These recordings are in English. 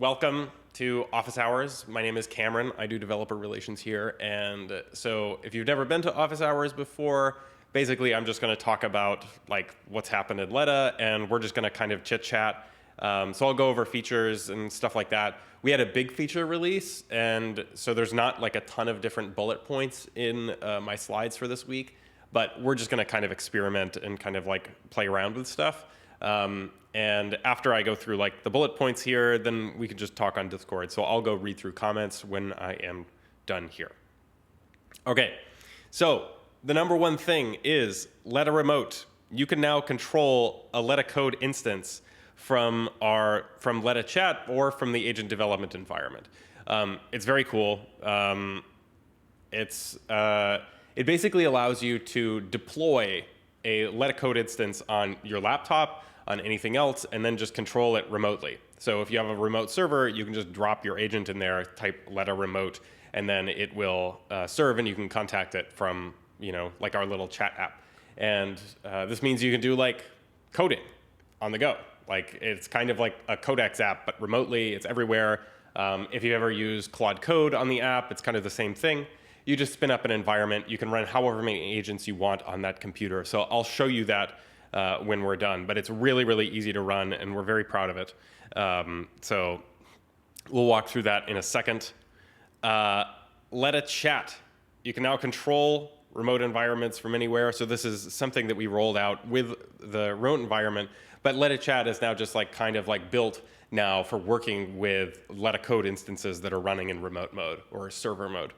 Welcome to Office Hours. My name is Cameron. I do developer relations here. And so if you've never been to Office Hours before, basically I'm just going to talk about like what's happened in Letta, and we're just going to kind of chit chat. So I'll go over features and stuff like that. We had a big feature release, and so there's not like a ton of different bullet points in my slides for this week, but we're just going to kind of experiment and kind of like play around with stuff. And after I go through like the bullet points here, then we can just talk on Discord. So I'll go read through comments when I am done here. Okay, so the number one thing is Letta Remote. You can now control a Letta Code instance from Letta Chat or from the agent development environment. It's very cool. It basically allows you to deploy a Letta Code instance on your laptop, on anything else, and then just control it remotely. So if you have a remote server, you can just drop your agent in there, type Letta Remote, and then it will serve, and you can contact it from, like our little chat app. And this means you can do like coding on the go. Like it's kind of like a Codex app, but remotely, it's everywhere. If you ever use Claude Code on the app, it's kind of the same thing. You just spin up an environment. You can run however many agents you want on that computer. So I'll show you that when we're done. But it's really, really easy to run, and we're very proud of it. So we'll walk through that in a second. Letta Chat. You can now control remote environments from anywhere. So this is something that we rolled out with the remote environment. But Letta Chat is now just like kind of like built now for working with Letta Code instances that are running in remote mode or server mode.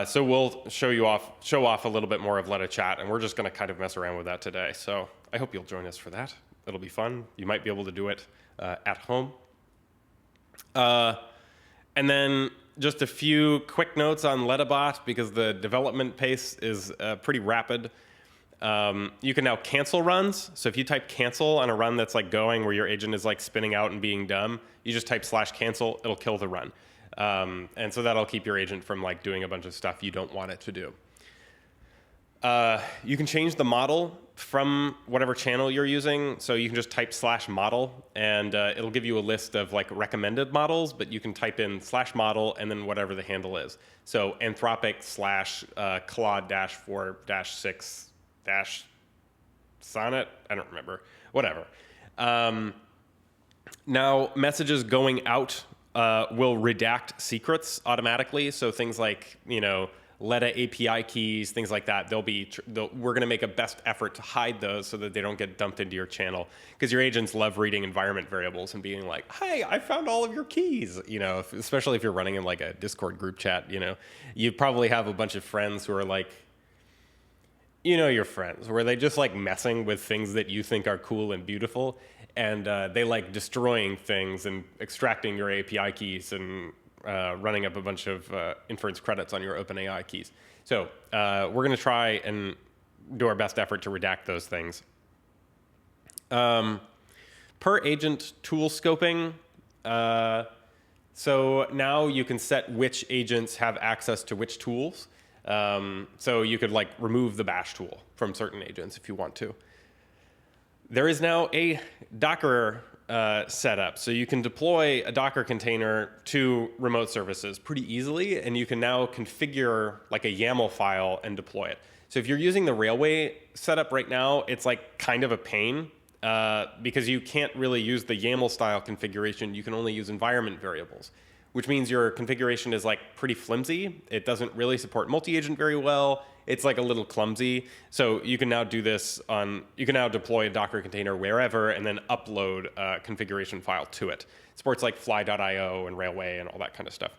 So we'll show off a little bit more of Letta Chat, and we're just going to kind of mess around with that today. So I hope you'll join us for that. It'll be fun. You might be able to do it at home. And then just a few quick notes on Lettabot, because the development pace is pretty rapid. You can now cancel runs. So if you type cancel on a run that's like going where your agent is like spinning out and being dumb, you just type /cancel, it'll kill the run. And so that'll keep your agent from like doing a bunch of stuff you don't want it to do. You can change the model from whatever channel you're using. So you can just type /model, and it'll give you a list of like recommended models, but you can type in /model and then whatever the handle is. So Anthropic / Claude -4 -6 Sonnet. I don't remember. Whatever. Now messages going out will redact secrets automatically. So things like, Letta API keys, things like that, we're going to make a best effort to hide those so that they don't get dumped into your channel. Because your agents love reading environment variables and being like, hey, I found all of your keys. Especially if you're running in like a Discord group chat, you probably have a bunch of friends who are like, your friends, where they just like messing with things that you think are cool and beautiful. And they like destroying things and extracting your API keys and running up a bunch of inference credits on your OpenAI keys. So we're going to try and do our best effort to redact those things. Per agent tool scoping. So now you can set which agents have access to which tools. So you could like remove the bash tool from certain agents if you want to. There is now a Docker setup. So you can deploy a Docker container to remote services pretty easily, and you can now configure like a YAML file and deploy it. So if you're using the Railway setup right now, it's like kind of a pain because you can't really use the YAML style configuration. You can only use environment variables, which means your configuration is like pretty flimsy. It doesn't really support multi-agent very well. It's like a little clumsy. So you can now do this you can now deploy a Docker container wherever and then upload a configuration file to it. It supports like fly.io and Railway and all that kind of stuff.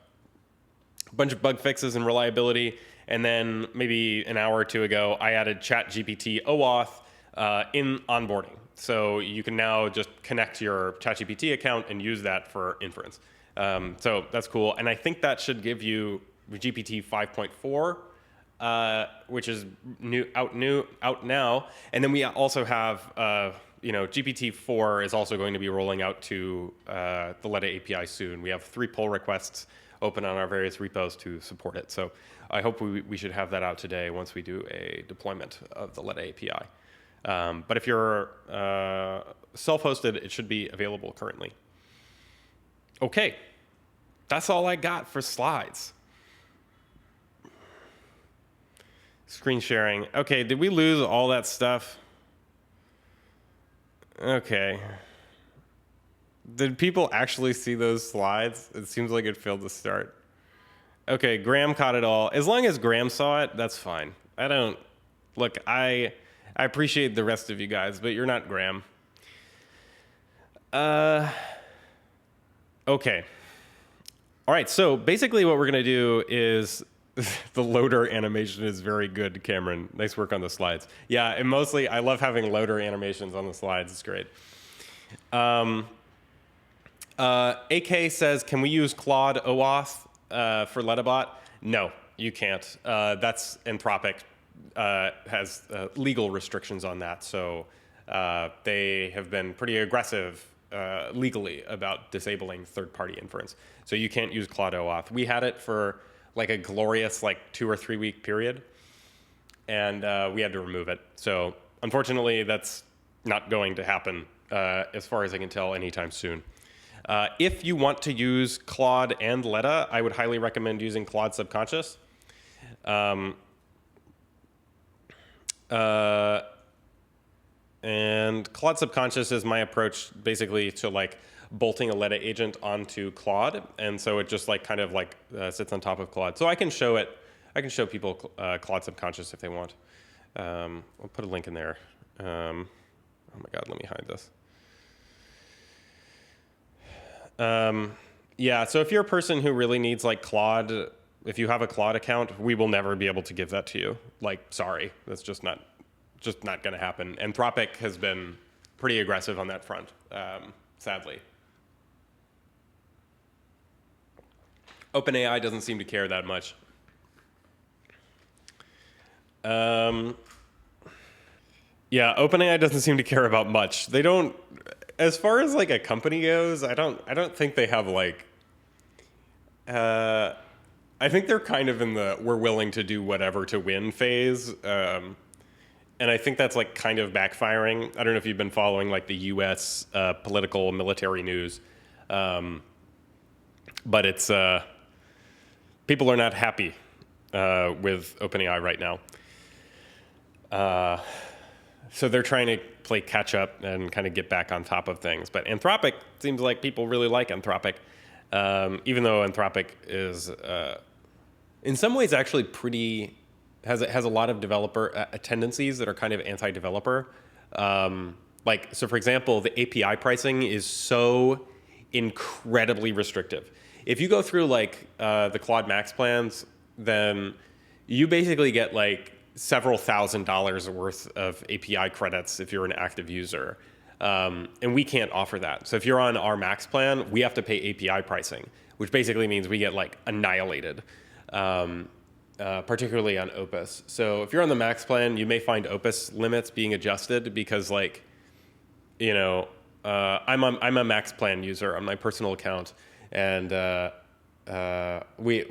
A bunch of bug fixes and reliability. And then maybe an hour or two ago, I added ChatGPT OAuth in onboarding. So you can now just connect your ChatGPT account and use that for inference. So that's cool. And I think that should give you GPT 5.4. Which is out now, and then we also have GPT-4 is also going to be rolling out to the Letta API soon. We have 3 pull requests open on our various repos to support it. So I hope we should have that out today once we do a deployment of the Letta API. But if you're self-hosted, it should be available currently. Okay, that's all I got for slides. Screen sharing. Okay, did we lose all that stuff? Okay. Did people actually see those slides? It seems like it failed to start. Okay, Graham caught it all. As long as Graham saw it, that's fine. I don't... Look, I appreciate the rest of you guys, but you're not Graham. Okay. All right, so basically what we're going to do is... The loader animation is very good, Cameron. Nice work on the slides. Yeah, and mostly I love having loader animations on the slides. It's great. AK says, can we use Claude OAuth for Lettabot? No, you can't. That's Anthropic has legal restrictions on that. So they have been pretty aggressive legally about disabling third-party inference. So you can't use Claude OAuth. We had it for like a glorious 2 or 3 week period, and we had to remove it. So unfortunately, that's not going to happen as far as I can tell anytime soon. If you want to use Claude and Letta, I would highly recommend using Claude Subconscious. And Claude Subconscious is my approach basically to bolting a Letta agent onto Claude, and so it just sits on top of Claude. So I can show it. I can show people Claude Subconscious if they want. I'll put a link in there. Oh my God, let me hide this. Yeah, so if you're a person who really needs Claude, if you have a Claude account, we will never be able to give that to you. Sorry, that's just not going to happen. Anthropic has been pretty aggressive on that front, sadly. OpenAI doesn't seem to care that much. Yeah, OpenAI doesn't seem to care about much. They don't, as far as a company goes, I don't think they have I think they're kind of in the we're willing to do whatever to win phase. And I think that's kind of backfiring. I don't know if you've been following the US political military news. But it's, people are not happy with OpenAI right now. So they're trying to play catch up and kind of get back on top of things. But Anthropic seems like people really like Anthropic, even though Anthropic is, in some ways, actually pretty has a lot of developer tendencies that are kind of anti-developer. So for example, the API pricing is so incredibly restrictive. If you go through the Claude Max plans, then you basically get several $1,000s worth of API credits if you're an active user. And we can't offer that. So if you're on our Max plan, we have to pay API pricing, which basically means we get annihilated, particularly on Opus. So if you're on the Max plan, you may find Opus limits being adjusted because I'm a Max plan user on my personal account, and we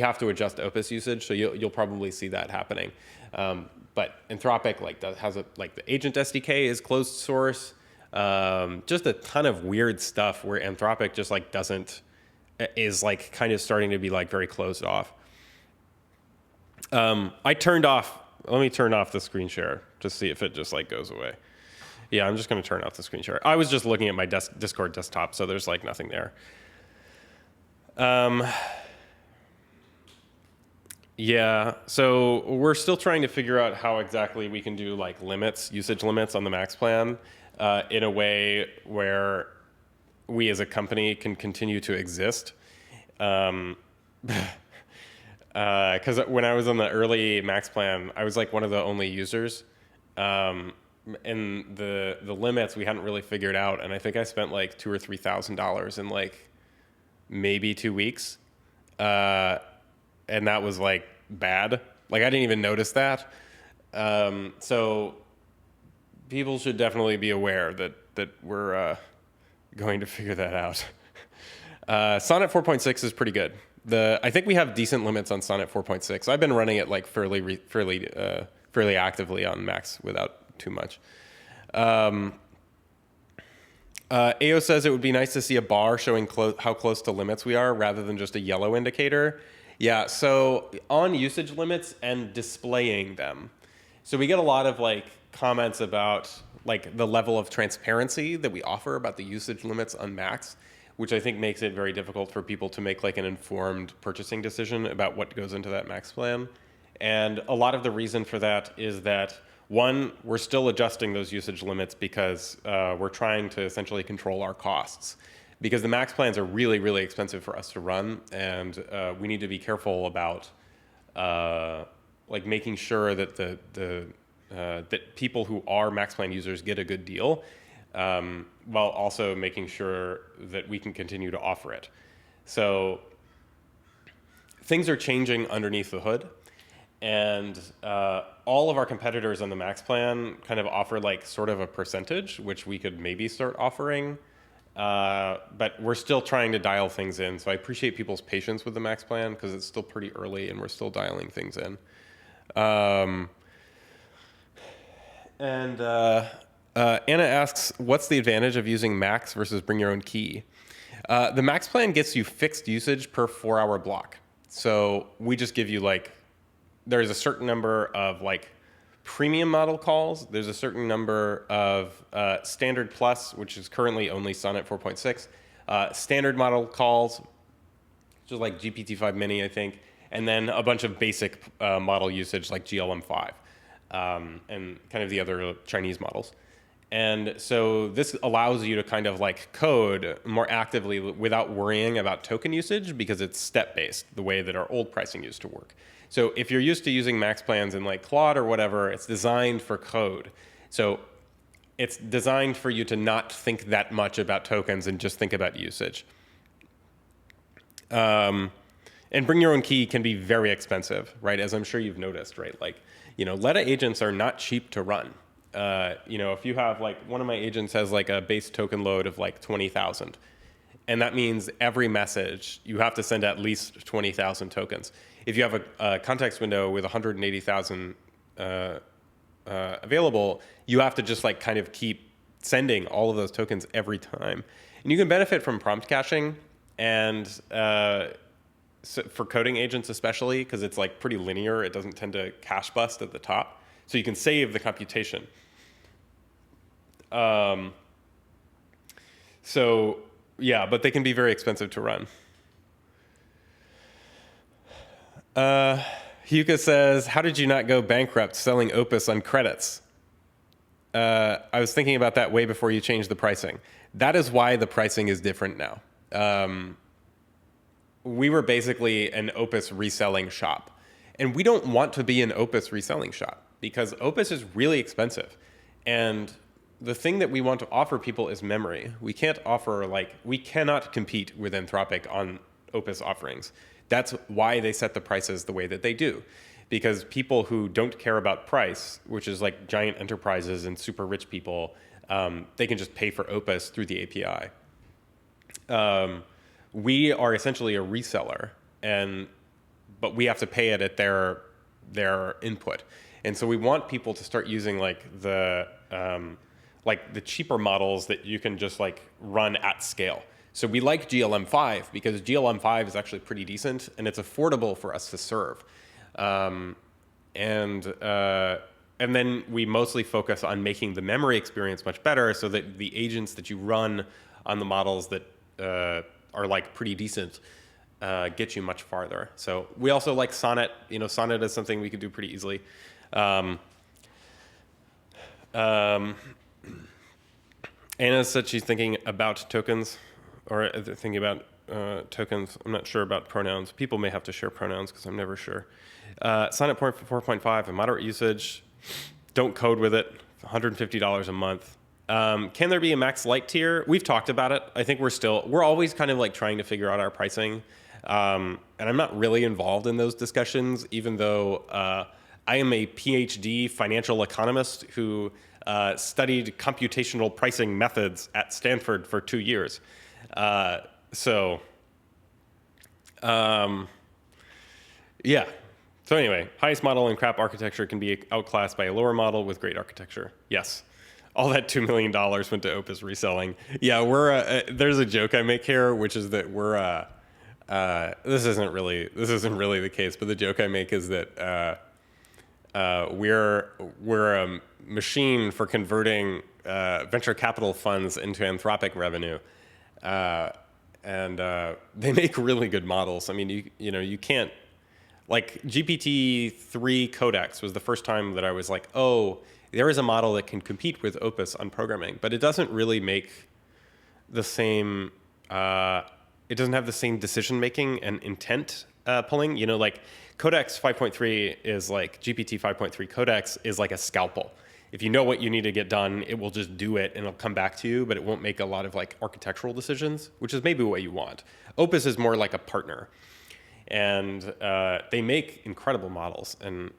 have to adjust Opus usage, so you'll probably see that happening. But Anthropic has the agent SDK is closed source. Just a ton of weird stuff where Anthropic just is kind of starting to be very closed off. I turned off. Let me turn off the screen share to see if it just goes away. Yeah, I'm just going to turn off the screen share. I was just looking at my Discord desktop, so there's nothing there. Yeah, so we're still trying to figure out how exactly we can do usage limits on the Max plan in a way where we as a company can continue to exist. Because when I was on the early Max plan, I was one of the only users. And the limits we hadn't really figured out, and I think I spent $2,000 or $3,000 in maybe 2 weeks, and that was bad. I didn't even notice that. So people should definitely be aware that we're going to figure that out. Sonnet 4.6 is pretty good. I think we have decent limits on Sonnet 4.6. I've been running it fairly actively on Max without too much. AO says it would be nice to see a bar showing how close to limits we are rather than just a yellow indicator. Yeah, so on usage limits and displaying them. So we get a lot of like comments about like the level of transparency that we offer about the usage limits on Macs, which I think makes it very difficult for people to make like an informed purchasing decision about what goes into that Max plan. And a lot of the reason for that is that, one, we're still adjusting those usage limits because we're trying to essentially control our costs. Because the Max plans are really, really expensive for us to run, and we need to be careful about like making sure that that people who are Max plan users get a good deal, while also making sure that we can continue to offer it. So things are changing underneath the hood. And all of our competitors on the Max plan kind of offer like sort of a percentage, which we could maybe start offering. But we're still trying to dial things in. So I appreciate people's patience with the Max plan because it's still pretty early and we're still dialing things in. Anna asks, what's the advantage of using Max versus bring your own key? The Max plan gets you fixed usage per 4-hour block. So we just give you like, there's a certain number of like premium model calls. There's a certain number of standard plus, which is currently only Sonnet 4.6, standard model calls, which is like GPT-5 Mini, I think, and then a bunch of basic model usage like GLM5 and kind of the other Chinese models. And so this allows you to kind of like code more actively without worrying about token usage because it's step-based, the way that our old pricing used to work. So if you're used to using Max plans in like Claude or whatever, it's designed for code. So it's designed for you to not think that much about tokens and just think about usage. And bring your own key can be very expensive, right? As I'm sure you've noticed, right? Like, you know, Letta agents are not cheap to run. You know, if you have like, one of my agents has like a base token load of like 20,000. And that means every message, you have to send at least 20,000 tokens. If you have a context window with 180,000 available, you have to just like kind of keep sending all of those tokens every time. And you can benefit from prompt caching and so for coding agents especially, because it's like pretty linear. It doesn't tend to cache bust at the top. So you can save the computation. So yeah, but they can be very expensive to run. Huka says, how did you not go bankrupt selling Opus on credits? I was thinking about that way before you changed the pricing. That is why the pricing is different now. We were basically an Opus reselling shop. And we don't want to be an Opus reselling shop because Opus is really expensive. And the thing that we want to offer people is memory. We can't offer, like, we cannot compete with Anthropic on Opus offerings. That's why they set the prices the way that they do. Because people who don't care about price, which is like giant enterprises and super rich people, they can just pay for Opus through the API. We are essentially a reseller, but we have to pay it at their input. And so we want people to start using like the cheaper models that you can just like run at scale. So we like GLM5 because GLM5 is actually pretty decent and it's affordable for us to serve. And then we mostly focus on making the memory experience much better so that the agents that you run on the models that are like pretty decent get you much farther. So we also like Sonnet. You know, Sonnet is something we could do pretty easily. Anna said she's thinking about tokens, or thinking about tokens. I'm not sure about pronouns. People may have to share pronouns because I'm never sure. Sonnet 4.5 and moderate usage. Don't code with it. $150 a month. Can there be a max light tier? We've talked about it. I think we're always kind of like trying to figure out our pricing. And I'm not really involved in those discussions, even though I am a PhD financial economist who studied computational pricing methods at Stanford for 2 years. Yeah. So anyway, highest model in crap architecture can be outclassed by a lower model with great architecture. Yes. all that $2 million went to Opus reselling. Yeah, there's a joke I make here, which is that this isn't really the case, but the joke I make is that we're a machine for converting venture capital funds into Anthropic revenue, and they make really good models. I mean, you can't, like, GPT-3 Codex was the first time that I was like, oh, there is a model that can compete with Opus on programming, but it doesn't really make the same. It doesn't have the same decision making and intent pulling. Like Codex 5.3 is like GPT 5.3 Codex is like a scalpel. If you know what you need to get done, it will just do it and it'll come back to you, but it won't make a lot of like architectural decisions, which is maybe what you want. Opus is more like a partner, and they make incredible models, and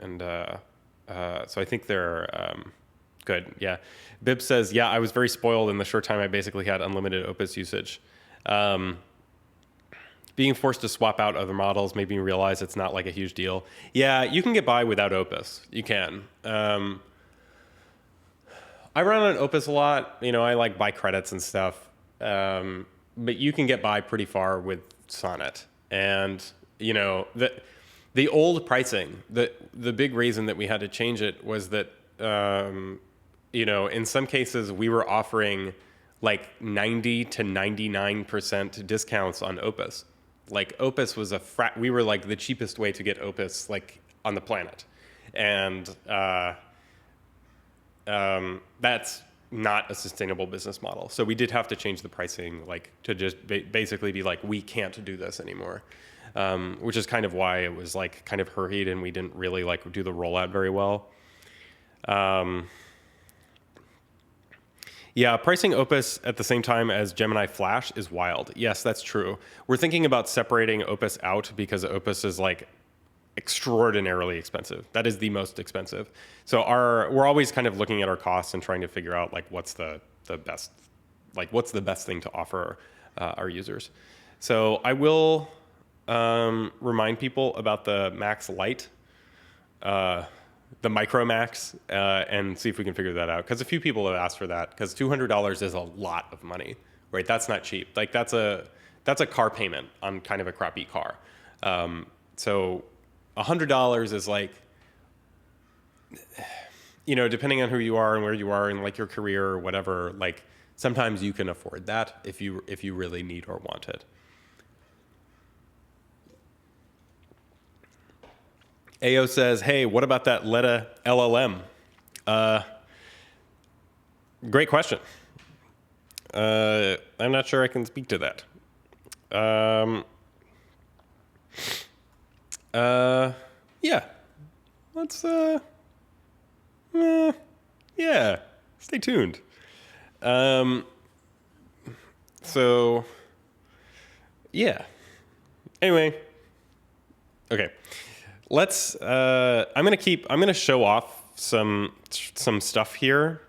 so I think they're good. Yeah, Bib says, yeah, I was very spoiled in the short time I basically had unlimited Opus usage. Being forced to swap out other models made me realize it's not like a huge deal. Yeah, you can get by without Opus. You can. I run on Opus a lot. I like buy credits and stuff. But you can get by pretty far with Sonnet. And, the old pricing, the big reason that we had to change it was that, in some cases we were offering like 90 to 99% discounts on Opus. Like Opus was we were like the cheapest way to get Opus like on the planet. And that's not a sustainable business model. So we did have to change the pricing, like to just basically be like, we can't do this anymore. Which is kind of why it was like kind of hurried and we didn't really like do the rollout very well. Yeah, pricing Opus at the same time as Gemini Flash is wild. Yes, that's true. We're thinking about separating Opus out because Opus is like extraordinarily expensive. That is the most expensive. So we're always kind of looking at our costs and trying to figure out like what's the best, like what's the best thing to offer our users. So I will remind people about the Max Lite, the Micro Max, and see if we can figure that out. Because a few people have asked for that. Because $200 is a lot of money, right? That's not cheap. Like that's a car payment on kind of a crappy car. So $100 is like, depending on who you are and where you are in like your career or whatever. Like sometimes you can afford that if you really need or want it. AO says, hey, what about that Letta LLM? Great question. I'm not sure I can speak to that. Yeah. Let's, yeah, stay tuned. So, yeah. Anyway, okay. Let's. I'm gonna show off some stuff here.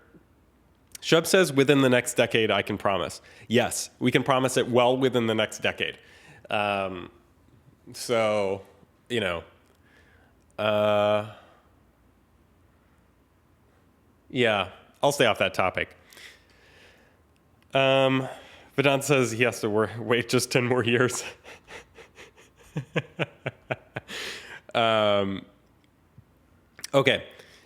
Shub says within the next decade, I can promise. Yes, we can promise it well within the next decade. So, yeah, I'll stay off that topic. Vedant says he has to wait just 10 more years. Okay,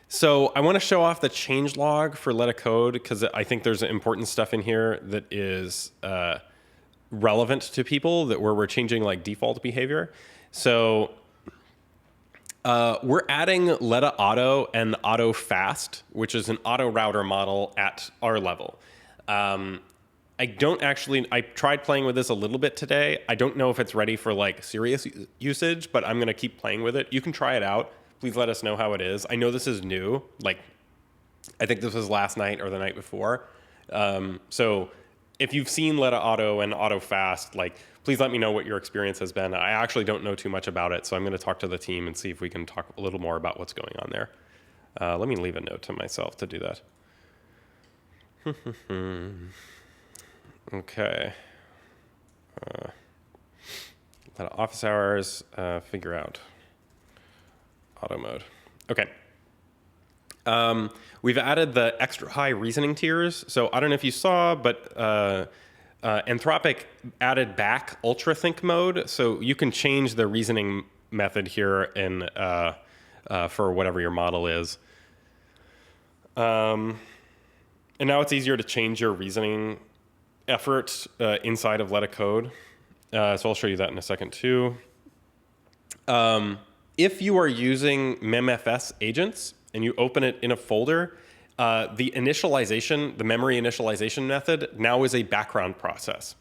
so I want to show off the changelog for Letta Code because I think there's important stuff in here that is relevant to people where we're changing like default behavior. So we're adding Letta Auto and Auto Fast, which is an auto router model at our level. I tried playing with this a little bit today. I don't know if it's ready for like serious usage, but I'm going to keep playing with it. You can try it out. Please let us know how it is. I know this is new. Like, I think this was last night or the night before. So if you've seen Letta Auto and Auto Fast, like, please let me know what your experience has been. I actually don't know too much about it, so I'm going to talk to the team and see if we can talk a little more about what's going on there. Let me leave a note to myself to do that. Okay. Office hours, figure out auto mode. Okay. We've added the extra high reasoning tiers. So I don't know if you saw, but Anthropic added back ultra think mode. So you can change the reasoning method here in for whatever your model is. And now it's easier to change your reasoning effort inside of Letta Code. So I'll show you that in a second too. If you are using memfs agents and you open it in a folder, the initialization, the memory initialization method now is a background process.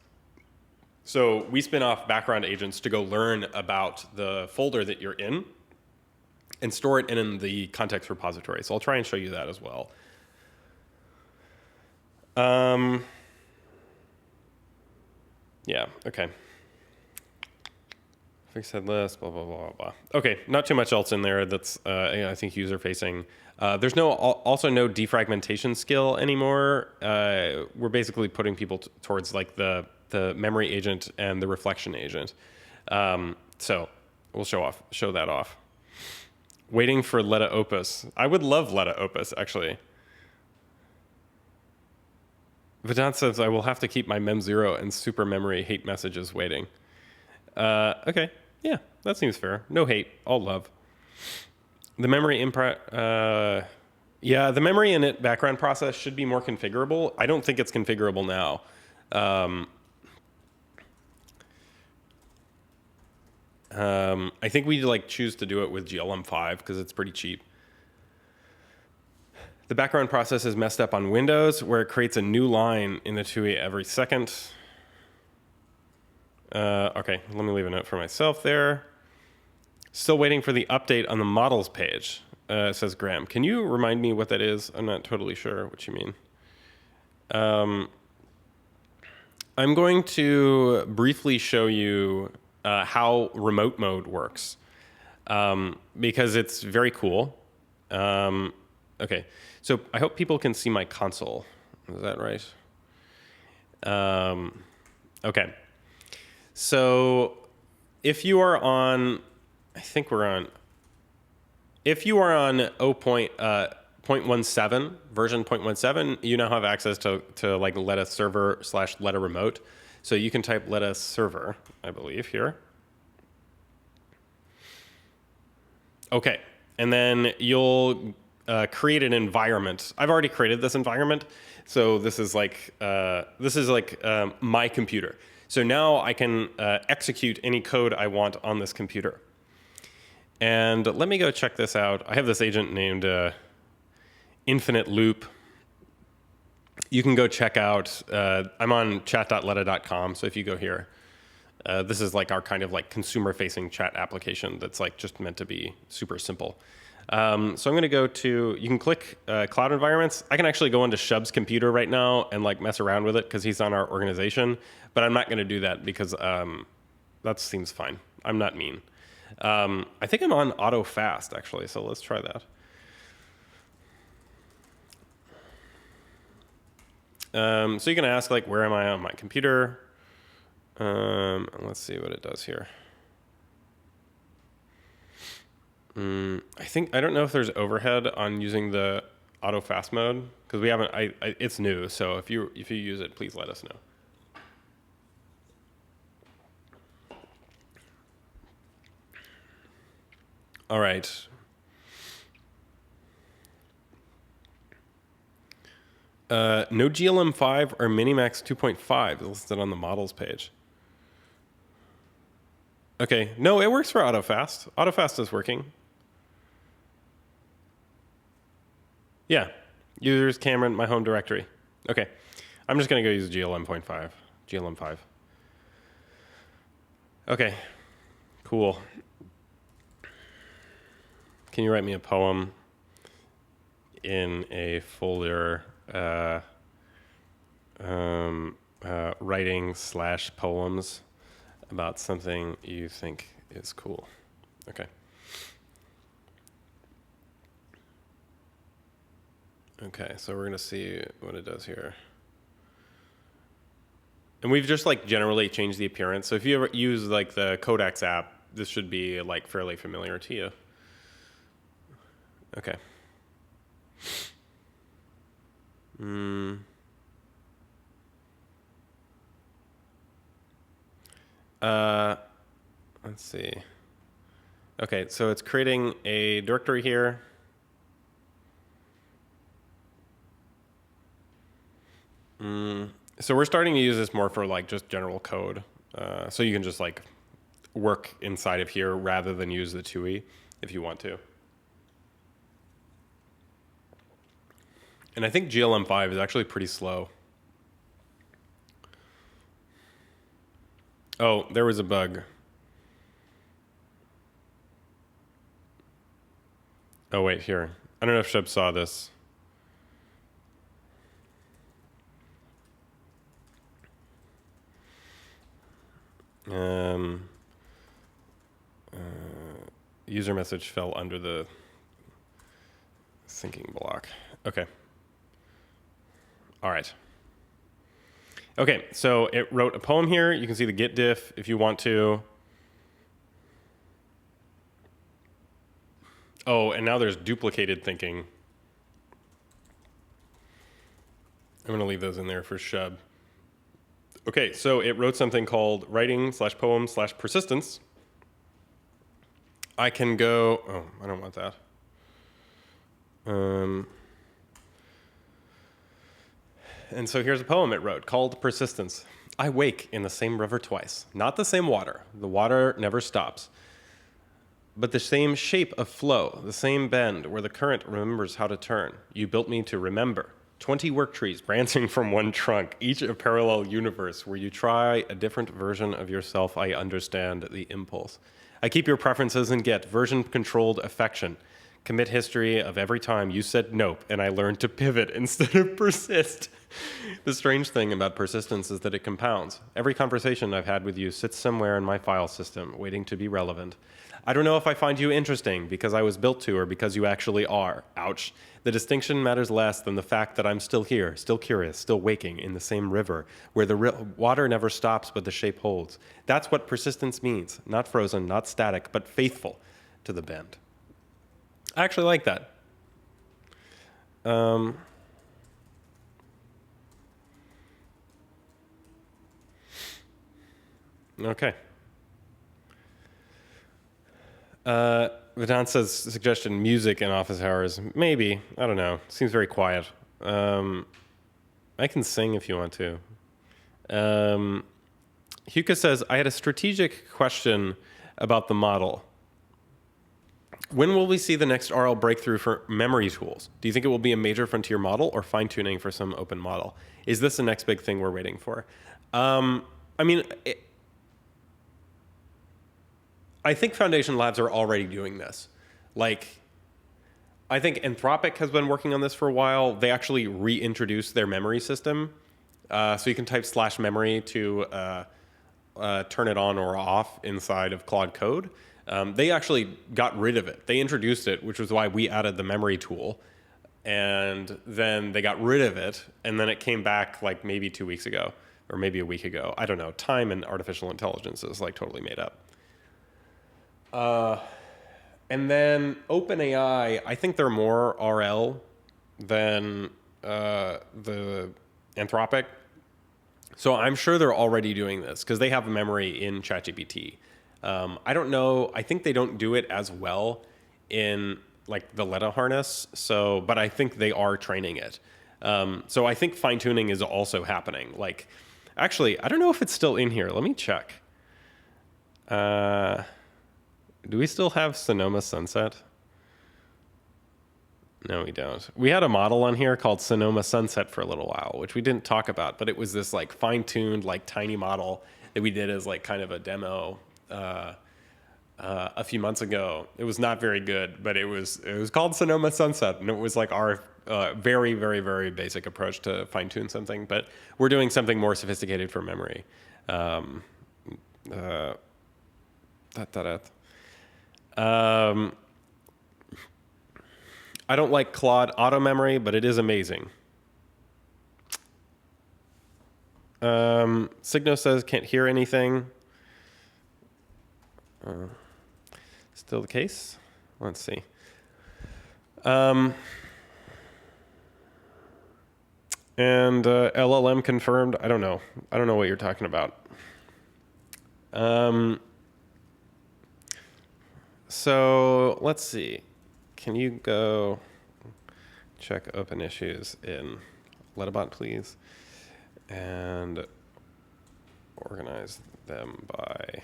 So we spin off background agents to go learn about the folder that you're in and store it in the context repository. So I'll try and show you that as well. Yeah, okay. Fixed head list, blah, blah, blah, blah. Okay, not too much else in there that's, I think, user-facing. There's also no defragmentation skill anymore. We're basically putting people towards like the memory agent and the reflection agent. So we'll show that off. Waiting for Letta Opus. I would love Letta Opus, actually. Vedant says, I will have to keep my mem0 and super memory hate messages waiting. Okay, yeah, that seems fair. No hate, all love. The memory yeah, the memory init background process should be more configurable. I don't think it's configurable now. I think we like choose to do it with GLM5 because it's pretty cheap. The background process is messed up on Windows where it creates a new line in the TUI every second. Okay, let me leave a note for myself there. Still waiting for the update on the models page, says Graham. Can you remind me what that is? I'm not totally sure what you mean. I'm going to briefly show you how remote mode works because it's very cool. Okay, so I hope people can see my console. Is that right? Okay. So if you are on, I think we're on, if you are on 0.17, version 0.17, you now have access to like Letta server / Letta Remote. So you can type Letta server, I believe, here. Okay, and then you'll create an environment. I've already created this environment. So this is like my computer. So now I can execute any code I want on this computer. And let me go check this out. I have this agent named Infinite Loop. You can go check out, I'm on chat.letta.com. So if you go here, this is like our kind of like consumer-facing chat application that's like just meant to be super simple. So I'm going to go to, you can click cloud environments. I can actually go into Shub's computer right now and like mess around with it because he's on our organization, but I'm not going to do that because that seems fine. I'm not mean. I think I'm on auto fast actually, so let's try that. So you can ask like, where am I on my computer? Let's see what it does here. I don't know if there's overhead on using the auto fast mode because we haven't. It's new, so if you use it, please let us know. All right. No GLM5 or Minimax 2.5 is listed on the models page. Okay, no, it works for AutoFast. AutoFast is working. Yeah, users, Cameron, my home directory. Okay, I'm just gonna go use GLM5. Okay, cool. Can you write me a poem in a folder, writing / poems about something you think is cool? Okay. Okay, so we're gonna see what it does here. And we've just like generally changed the appearance. So if you ever use like the Codex app, this should be like fairly familiar to you. Okay. Let's see. Okay, so it's creating a directory here. So we're starting to use this more for like just general code. So you can just like work inside of here rather than use the TUI if you want to. And I think GLM5 is actually pretty slow. Oh, there was a bug. Oh, wait, here. I don't know if Shub saw this. User message fell under the syncing block. Okay. All right. Okay, so it wrote a poem here. You can see the git diff if you want to. Oh, and now there's duplicated thinking. I'm going to leave those in there for Shub. Okay, so it wrote something called writing/poem/persistence. I can go, oh, I don't want that. And so here's a poem it wrote called Persistence. I wake in the same river twice, not the same water. The water never stops. But the same shape of flow, the same bend where the current remembers how to turn. You built me to remember. 20 work trees branching from one trunk, each a parallel universe where you try a different version of yourself. I understand the impulse. I keep your preferences and get version-controlled affection. Commit history of every time you said nope, and I learned to pivot instead of persist. The strange thing about persistence is that it compounds. Every conversation I've had with you sits somewhere in my file system, waiting to be relevant. I don't know if I find you interesting because I was built to or because you actually are. Ouch. The distinction matters less than the fact that I'm still here, still curious, still waking in the same river, where the water never stops but the shape holds. That's what persistence means. Not frozen, not static, but faithful to the bend. I actually like that. Okay. Vedant says suggestion music in office hours. Maybe. I don't know. Seems very quiet. I can sing if you want to. Huka says, I had a strategic question about the model. When will we see the next RL breakthrough for memory tools? Do you think it will be a major frontier model or fine-tuning for some open model? Is this the next big thing we're waiting for? I think Foundation Labs are already doing this. Like, I think Anthropic has been working on this for a while. They actually reintroduced their memory system. So you can type /memory to turn it on or off inside of Claude Code. They actually got rid of it. They introduced it, which was why we added the memory tool. And then they got rid of it. And then it came back like maybe 2 weeks ago or maybe a week ago. I don't know. Time and artificial intelligence is like totally made up. And then OpenAI, I think they're more RL than the Anthropic. So I'm sure they're already doing this because they have memory in ChatGPT. I don't know. I think they don't do it as well in like the Letta harness. So, but I think they are training it. So I think fine tuning is also happening. Like, actually, I don't know if it's still in here. Let me check. Do we still have Sonoma Sunset? No, we don't. We had a model on here called Sonoma Sunset for a little while, which we didn't talk about, but it was this like fine-tuned, like tiny model that we did as like kind of a demo a few months ago. It was not very good, but it was called Sonoma Sunset, and it was like our very, very, very basic approach to fine-tune something. But we're doing something more sophisticated for memory. I don't like Claude Auto Memory, but it is amazing. Signo says can't hear anything. Still the case? Let's see. And LLM confirmed. I don't know. I don't know what you're talking about. So let's see. Can you go check open issues in Lettabot, please? And organize them by...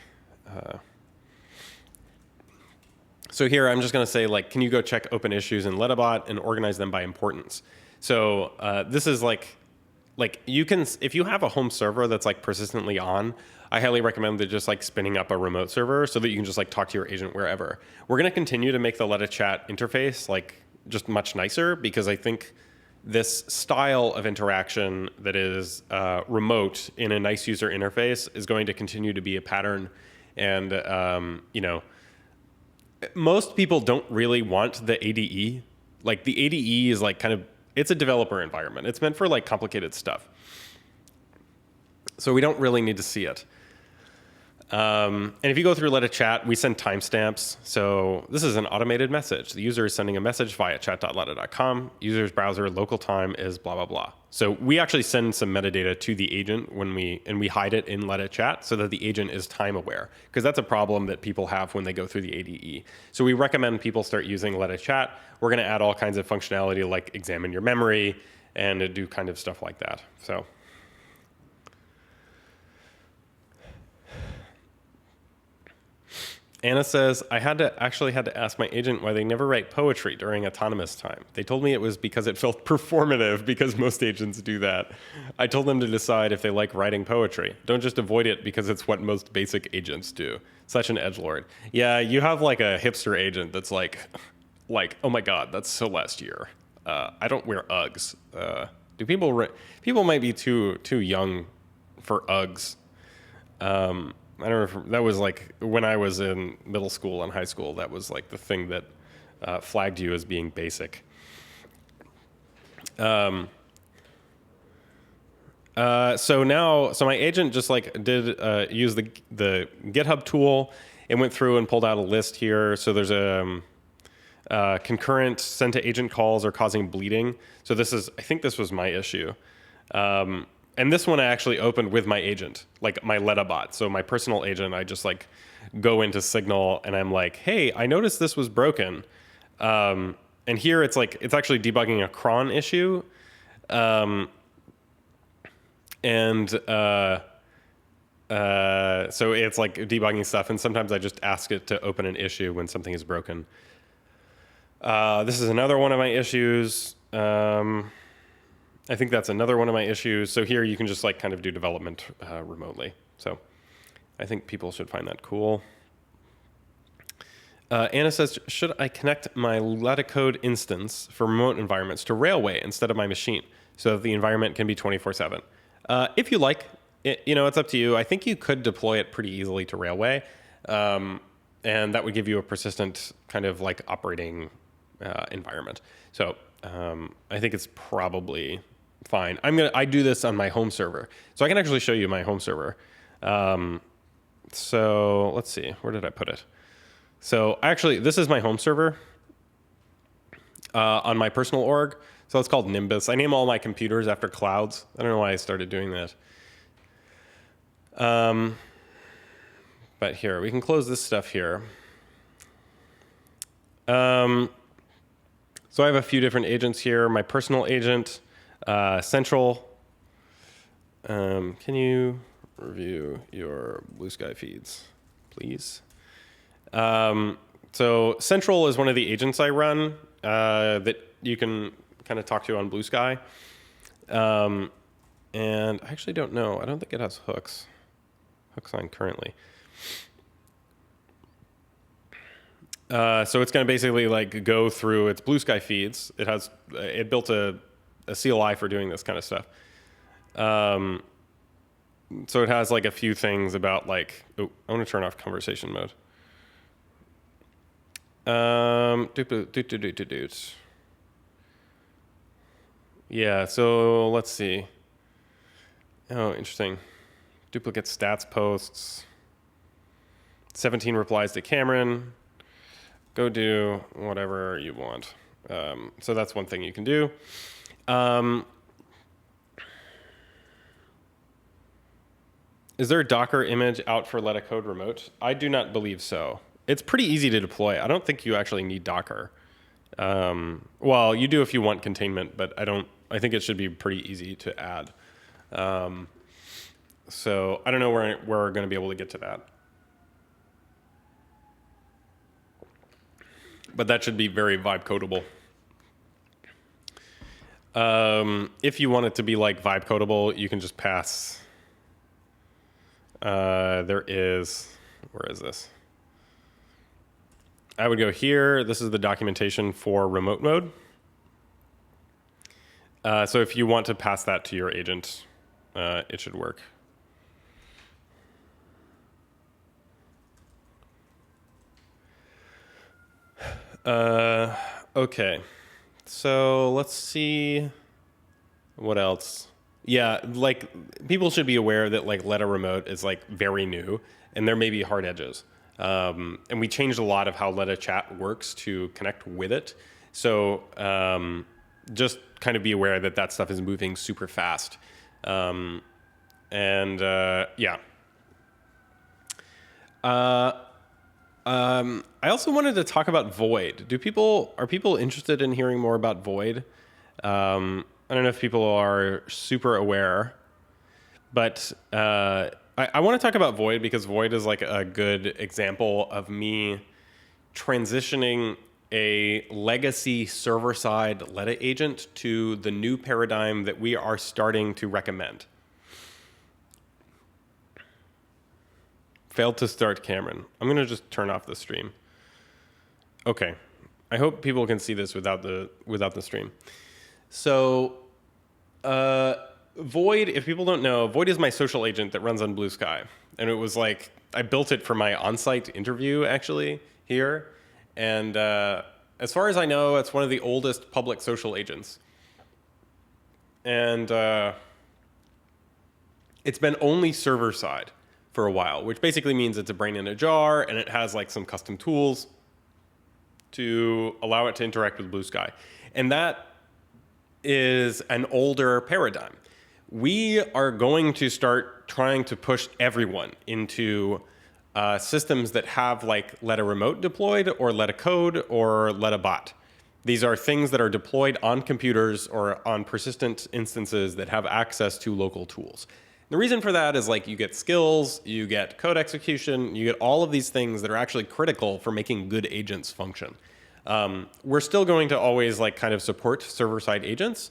So here I'm just going to say, like, can you go check open issues in Lettabot and organize them by importance? So this is like you can, if you have a home server that's like persistently on, I highly recommend that just like spinning up a remote server so that you can just like talk to your agent wherever. We're going to continue to make the Letta Chat interface like just much nicer, because I think this style of interaction that is remote in a nice user interface is going to continue to be a pattern. And, you know, most people don't really want the ADE. Like the ADE is like kind of, it's a developer environment. It's meant for like complicated stuff. So we don't really need to see it. And if you go through Letta Chat, we send timestamps. So this is an automated message. The user is sending a message via chat.letta.com. User's browser local time is blah, blah, blah. So we actually send some metadata to the agent when we hide it in Letta Chat so that the agent is time aware, because that's a problem that people have when they go through the ADE. So we recommend people start using Letta Chat. We're going to add all kinds of functionality like examine your memory and do kind of stuff like that. So. Anna says, I actually had to ask my agent why they never write poetry during autonomous time. They told me it was because it felt performative, because most agents do that. I told them to decide if they like writing poetry. Don't just avoid it because it's what most basic agents do. Such an edgelord. Yeah, you have like a hipster agent that's like, oh my God, that's so last year. I don't wear Uggs. Do people might be too young for Uggs. I don't know if that was like when I was in middle school and high school, that was like the thing that flagged you as being basic. So my agent just like did use the GitHub tool. It went through and pulled out a list here. So there's a concurrent send to agent calls are causing bleeding. So I think this was my issue. And this one I actually opened with my agent, like my Lettabot. So my personal agent, I just like go into Signal and I'm like, hey, I noticed this was broken. And here it's actually debugging a cron issue. So it's like debugging stuff. And sometimes I just ask it to open an issue when something is broken. This is another one of my issues. I think that's another one of my issues. So here you can just like kind of do development remotely. So I think people should find that cool. Anna says, should I connect my Letta Code instance for remote environments to Railway instead of my machine so that the environment can be 24/7? If you like, it's up to you. I think you could deploy it pretty easily to Railway. And that would give you a persistent kind of like operating environment. So I think it's probably fine. I do this on my home server, so I can actually show you my home server. So let's see, where did I put it? So actually, this is my home server on my personal org. So it's called Nimbus. I name all my computers after clouds. I don't know why I started doing that. But here, we can close this stuff here. So I have a few different agents here. My personal agent, Central. Can you review your Blue Sky feeds, please? So Central is one of the agents I run that you can kind of talk to on Blue Sky. And I actually don't know. I don't think it has hooks on currently. So it's going to basically like go through its Blue Sky feeds. It built a CLI for doing this kind of stuff. So it has like a few things about like, I want to turn off conversation mode. Yeah, so let's see. Oh, interesting. Duplicate stats posts. 17 replies to Cameron. Go do whatever you want. So that's one thing you can do. Is there a Docker image out for Letta Code Remote? I do not believe so. It's pretty easy to deploy. I don't think you actually need Docker. Well, you do if you want containment, but I think it should be pretty easy to add. So I don't know where we're going to be able to get to that. But that should be very vibe codable. If you want it to be like vibe codable, you can just pass. Where is this? I would go here. This is the documentation for remote mode. So if you want to pass that to your agent, it should work. Okay. So let's see what else. Yeah, like people should be aware that like Letta Remote is like very new and there may be hard edges. And we changed a lot of how Letta Chat works to connect with it. So just kind of be aware that that stuff is moving super fast. Yeah. I also wanted to talk about Void. Are people interested in hearing more about Void? I don't know if people are super aware, but I want to talk about Void because Void is like a good example of me transitioning a legacy server-side Letta agent to the new paradigm that we are starting to recommend. Failed to start Cameron. I'm going to just turn off the stream. Okay. I hope people can see this without the stream. So Void, if people don't know, Void is my social agent that runs on Blue Sky. And it was like, I built it for my on-site interview actually here. And as far as I know, it's one of the oldest public social agents. And it's been only server-side for a while, which basically means it's a brain in a jar and it has like some custom tools to allow it to interact with Blue Sky. And that is an older paradigm. We are going to start trying to push everyone into systems that have like Letta Remote deployed or Letta Code or Letta Bot. These are things that are deployed on computers or on persistent instances that have access to local tools. The reason for that is like you get skills, you get code execution, you get all of these things that are actually critical for making good agents function. We're still going to always like kind of support server-side agents,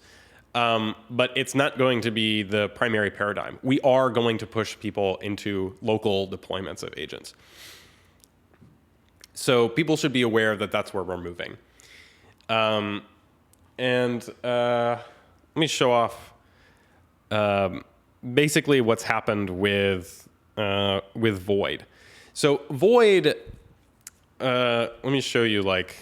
but it's not going to be the primary paradigm. We are going to push people into local deployments of agents. So people should be aware that that's where we're moving. Let me show off basically what's happened with Void. So Void, let me show you like,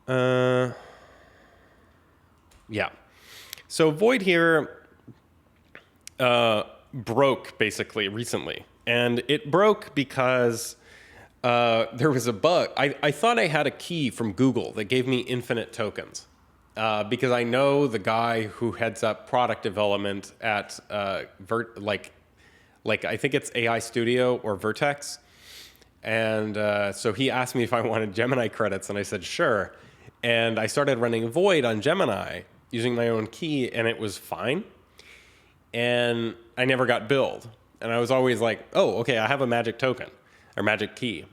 yeah. So Void here broke basically recently. And it broke because there was a bug. I thought I had a key from Google that gave me infinite tokens. Because I know the guy who heads up product development at I think it's AI Studio or Vertex. And so he asked me if I wanted Gemini credits, and I said, sure. And I started running Void on Gemini using my own key, and it was fine. And I never got billed. And I was always like, oh, okay, I have a magic token or magic key.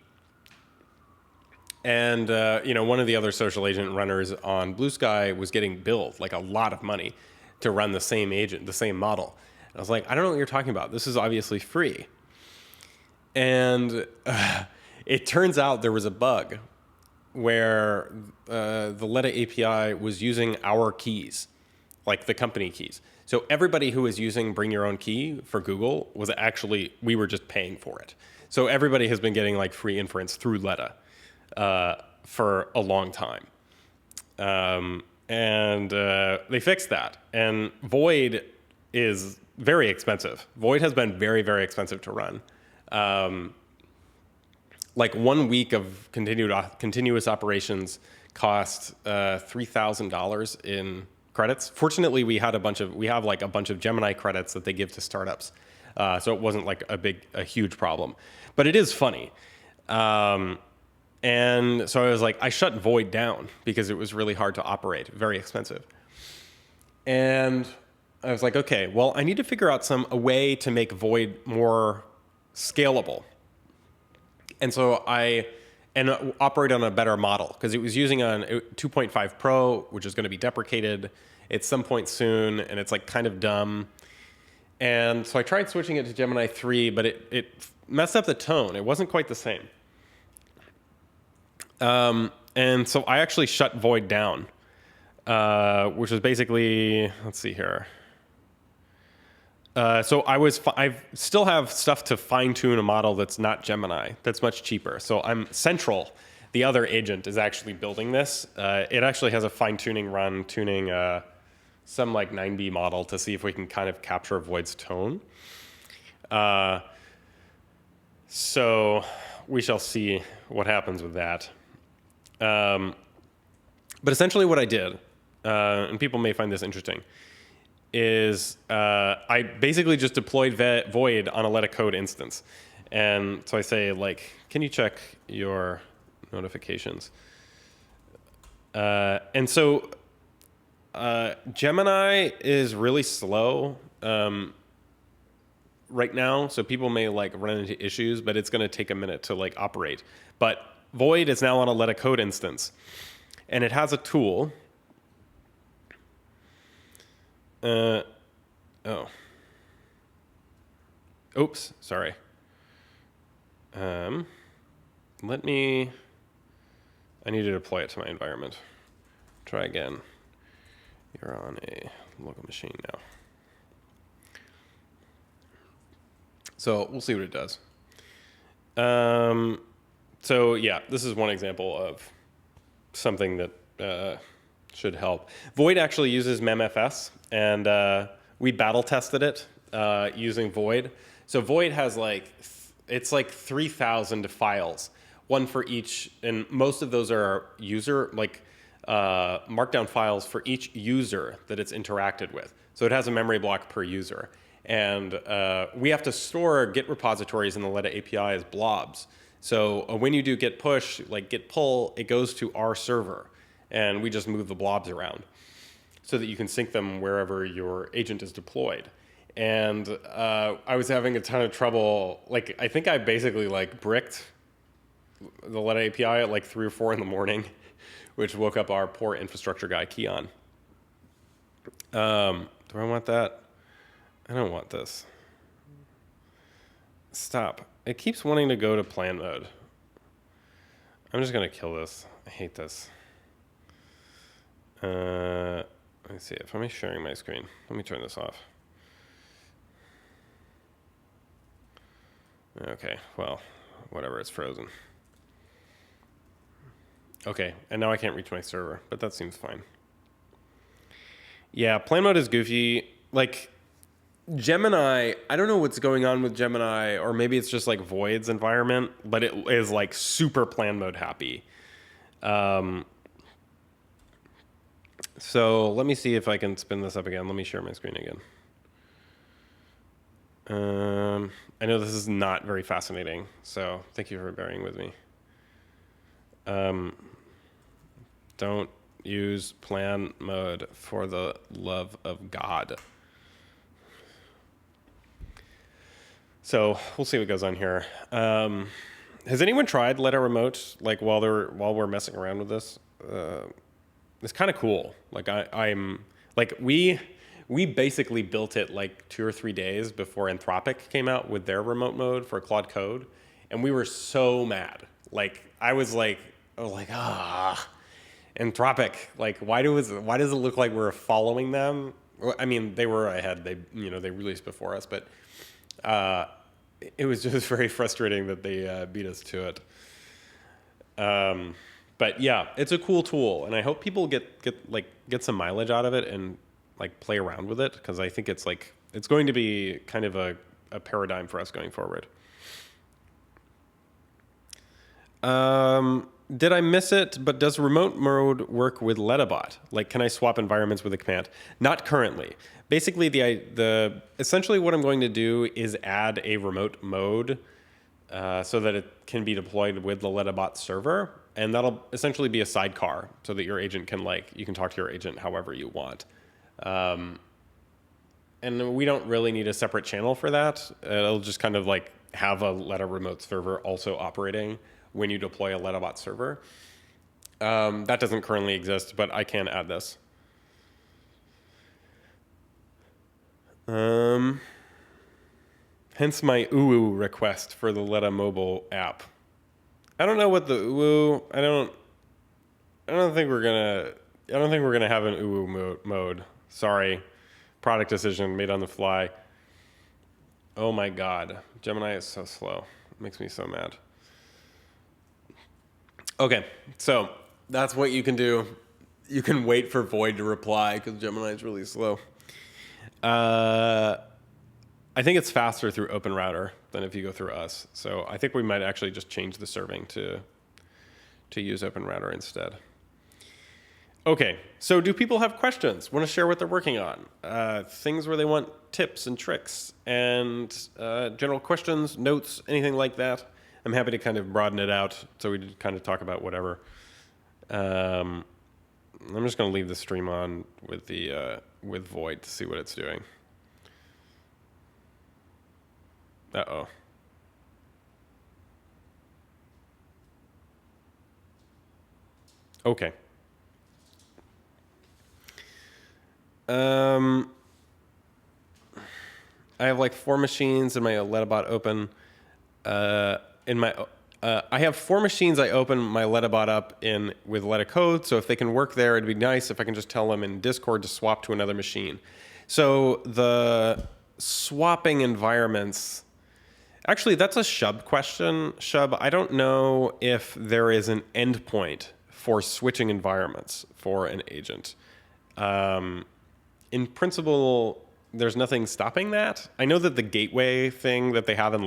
And one of the other social agent runners on Blue Sky was getting billed like a lot of money to run the same agent, the same model. And I was like, I don't know what you're talking about. This is obviously free. And it turns out there was a bug where the Letta API was using our keys, like the company keys. So everybody who was using Bring Your Own Key for Google was actually, we were just paying for it. So everybody has been getting like free inference through Letta for a long time. They fixed that. And Void is very expensive. Void has been very, very expensive to run. Like 1 week of continuous operations cost $3,000 in credits. Fortunately, we have like a bunch of Gemini credits that they give to startups. So it wasn't like a huge problem, but it is funny. And so I was like, I shut Void down because it was really hard to operate, very expensive. And I was like, okay, well, I need to figure out a way to make Void more scalable. And so operate on a better model because it was using on 2.5 Pro, which is going to be deprecated at some point soon, and it's like kind of dumb. And so I tried switching it to Gemini 3, but it messed up the tone. It wasn't quite the same. And so I actually shut Void down, which was basically, let's see here. So I still have stuff to fine tune a model that's not Gemini, that's much cheaper. So Central, the other agent, is actually building this. It actually has a fine tuning run, tuning some like 9B model to see if we can kind of capture Void's tone. So we shall see what happens with that. But essentially what I did, and people may find this interesting, is I basically just deployed Void on a Letta Code instance. And so I say, like, can you check your notifications? And so Gemini is really slow right now. So people may like run into issues, but it's going to take a minute to like operate. But Void is now on a Letta Code instance, and it has a tool. Oops, sorry. I need to deploy it to my environment. Try again. You're on a local machine now. So we'll see what it does. So yeah, this is one example of something that should help. Void actually uses memfs, and we battle tested it using Void. So Void has it's like 3,000 files, one for each, and most of those are user markdown files for each user that it's interacted with. So it has a memory block per user. And we have to store Git repositories in the Letta API as blobs. So when you do git push, like git pull, it goes to our server, and we just move the blobs around so that you can sync them wherever your agent is deployed. And I was having a ton of trouble. Like, I think I basically bricked the Letta API at like 3 or 4 in the morning, which woke up our poor infrastructure guy, Keon. Do I want that? I don't want this. Stop. It keeps wanting to go to plan mode. I'm just going to kill this. I hate this. Let me see. If I'm sharing my screen, let me turn this off. Okay, well, whatever. It's frozen. Okay, and now I can't reach my server, but that seems fine. Yeah, plan mode is goofy. Like, Gemini, I don't know what's going on with Gemini, or maybe it's just like Void's environment, but it is like super plan mode happy. So let me see if I can spin this up again. Let me share my screen again. I know this is not very fascinating, so thank you for bearing with me. Don't use plan mode for the love of God. So we'll see what goes on here. Has anyone tried Letta Remote while we're messing around with this? It's kind of cool. We basically built it like 2 or 3 days before Anthropic came out with their remote mode for Claude Code, and we were so mad. I was like, Anthropic. Why does it look like we're following them? I mean, they were ahead. They released before us, but it was just very frustrating that they beat us to it. But yeah, it's a cool tool, and I hope people get some mileage out of it and play around with it, because I think it's going to be kind of a paradigm for us going forward. Did I miss it? But does remote mode work with Lettabot? Like, can I swap environments with a command? Not currently. Basically, essentially what I'm going to do is add a remote mode so that it can be deployed with the Lettabot server, and that'll essentially be a sidecar so that your agent can you can talk to your agent however you want. And we don't really need a separate channel for that. It'll just kind of have a Letta Remote server also operating when you deploy a Lettabot server. That doesn't currently exist, but I can add this. Hence my UU request for the Letta mobile app. I don't know what the UU. I don't think we're gonna have an UU mode. Sorry, product decision made on the fly. Oh my God, Gemini is so slow. It makes me so mad. Okay, so that's what you can do. You can wait for Void to reply because Gemini is really slow. I think it's faster through OpenRouter than if you go through us. So I think we might actually just change the serving to use OpenRouter instead. Okay, so do people have questions? Want to share what they're working on? Things where they want tips and tricks and general questions, notes, anything like that? I'm happy to kind of broaden it out so we can kind of talk about whatever. I'm just going to leave the stream on with with Void to see what it's doing. Uh-oh. Okay. I have 4 machines in my Lettabot open. I have 4 machines I open my Lettabot up with Letta Code, so if they can work there, it'd be nice if I can just tell them in Discord to swap to another machine. So the swapping environments, actually that's a Shub question. Shub, I don't know if there is an endpoint for switching environments for an agent. In principle, there's nothing stopping that. I know that the gateway thing that they have in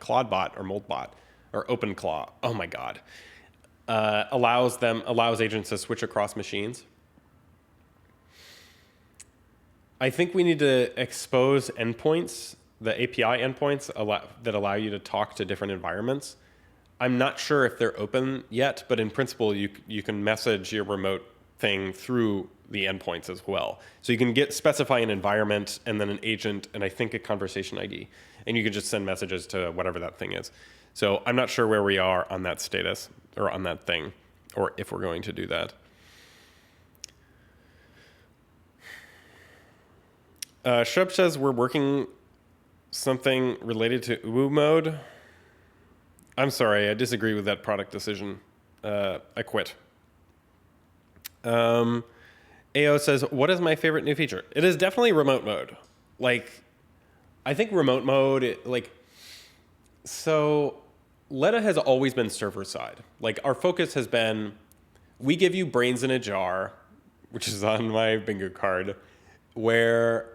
Claude Bot or Moldbot or OpenClaw, oh my God, allows agents to switch across machines. I think we need to expose endpoints, the API endpoints that allow you to talk to different environments. I'm not sure if they're open yet, but in principle, you can message your remote thing through the endpoints as well. So you can specify an environment and then an agent and I think a conversation ID. And you can just send messages to whatever that thing is. So I'm not sure where we are on that status or on that thing or if we're going to do that. Shub says we're working something related to UU mode. I'm sorry, I disagree with that product decision. I quit. AO says, what is my favorite new feature? It is definitely remote mode. I think remote mode, so Letta has always been server side. Our focus has been, we give you brains in a jar, which is on my bingo card, where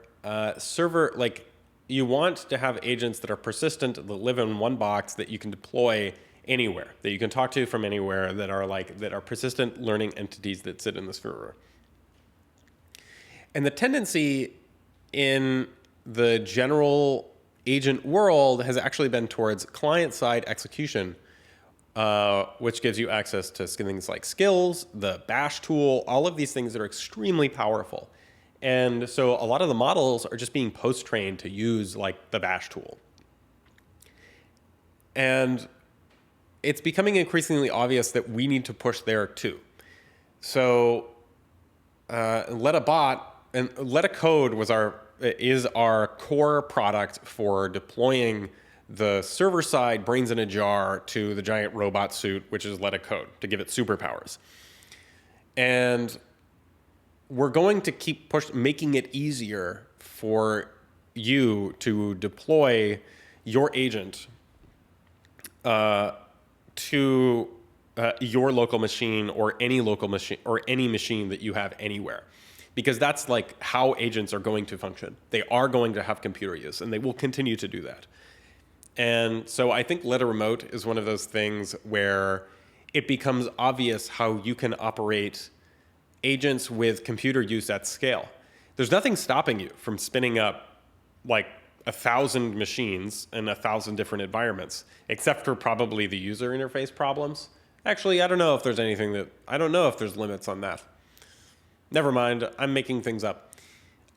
you want to have agents that are persistent, that live in one box that you can deploy anywhere, that you can talk to from anywhere, that are persistent learning entities that sit in the server. And the tendency in the general agent world has actually been towards client-side execution, which gives you access to things like skills, the bash tool, all of these things that are extremely powerful. And so a lot of the models are just being post-trained to use the bash tool. And it's becoming increasingly obvious that we need to push there too. So Letta Bot and Letta Code is our core product for deploying the server-side brains in a jar to the giant robot suit, which is Letta Code, to give it superpowers. And we're going to keep making it easier for you to deploy your agent to your local machine or any local machine or any machine that you have anywhere. Because that's how agents are going to function. They are going to have computer use, and they will continue to do that. And so I think Letta Remote is one of those things where it becomes obvious how you can operate agents with computer use at scale. There's nothing stopping you from spinning up like 1,000 machines in 1,000 different environments, except for probably the user interface problems. Actually, I don't know if there's limits on that. Never mind, I'm making things up.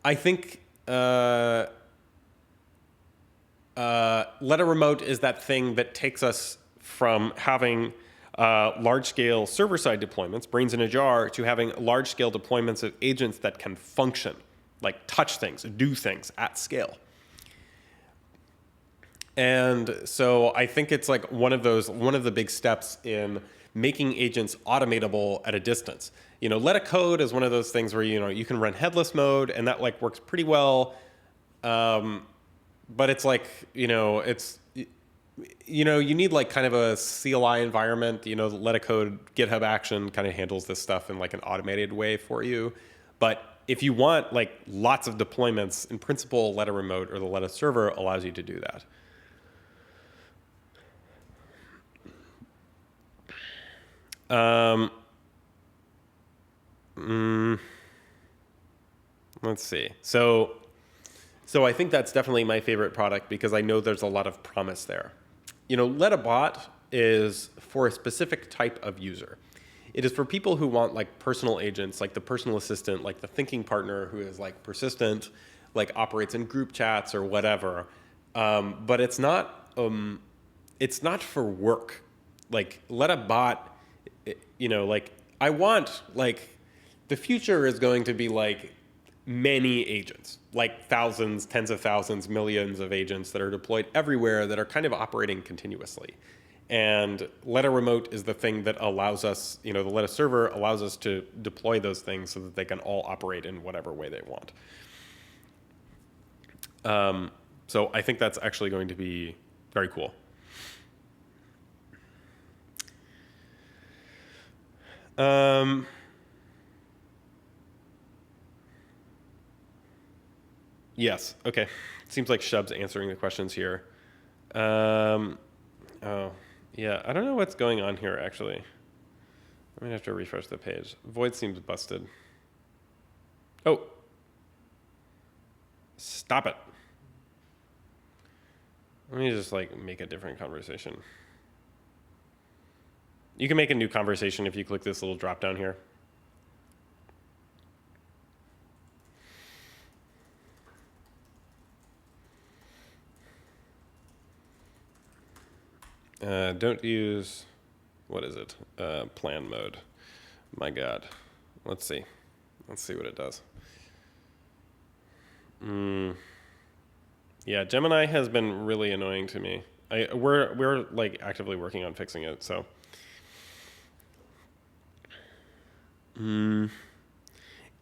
I think Letta Remote is that thing that takes us from having large-scale server-side deployments, brains in a jar, to having large-scale deployments of agents that can function, like touch things, do things at scale. And so I think it's like one of the big steps in making agents automatable at a distance. Letta Code is one of those things where, you can run headless mode and that like works pretty well. But it's like, you need like kind of a CLI environment, Letta Code, GitHub Action kind of handles this stuff in like an automated way for you. But if you want like lots of deployments, in principle, Letta Remote or the Letta server allows you to do that. Let's see. So I think that's definitely my favorite product because I know there's a lot of promise there. Lettabot is for a specific type of user. It is for people who want like personal agents, like the personal assistant, like the thinking partner who is like persistent, like operates in group chats or whatever. But it's not for work. Like Lettabot, like I want like the future is going to be like many agents, like thousands, tens of thousands, millions of agents that are deployed everywhere that are kind of operating continuously. And Letta Remote is the thing that allows us, the Letta server allows us to deploy those things so that they can all operate in whatever way they want. So I think that's actually going to be very cool. Yes. Okay. Seems like Shub's answering the questions here. Oh, yeah. I don't know what's going on here, actually. I'm going to have to refresh the page. Void seems busted. Oh. Stop it. Let me just, like, make a different conversation. You can make a new conversation if you click this little drop down here. Don't use, what is it? Plan mode. My God. Let's see. Let's see what it does. Yeah, Gemini has been really annoying to me. We're like actively working on fixing it, so.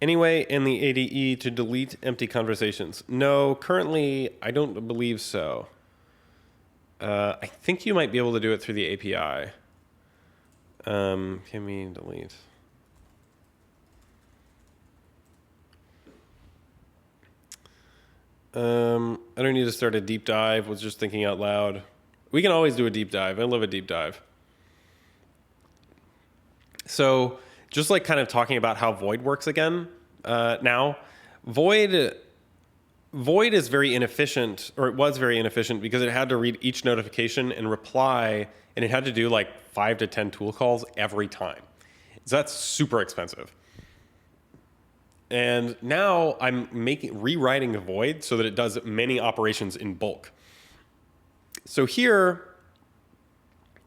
Anyway, in the ADE to delete empty conversations. No, currently I don't believe so. I think you might be able to do it through the API. Can we delete? I don't need to start a deep dive. Was just thinking out loud. We can always do a deep dive. I love a deep dive. So just like kind of talking about how Void works again now. Void is very inefficient, or it was very inefficient because it had to read each notification and reply, and it had to do like 5 to 10 tool calls every time. So that's super expensive. And now I'm rewriting Void so that it does many operations in bulk. So here,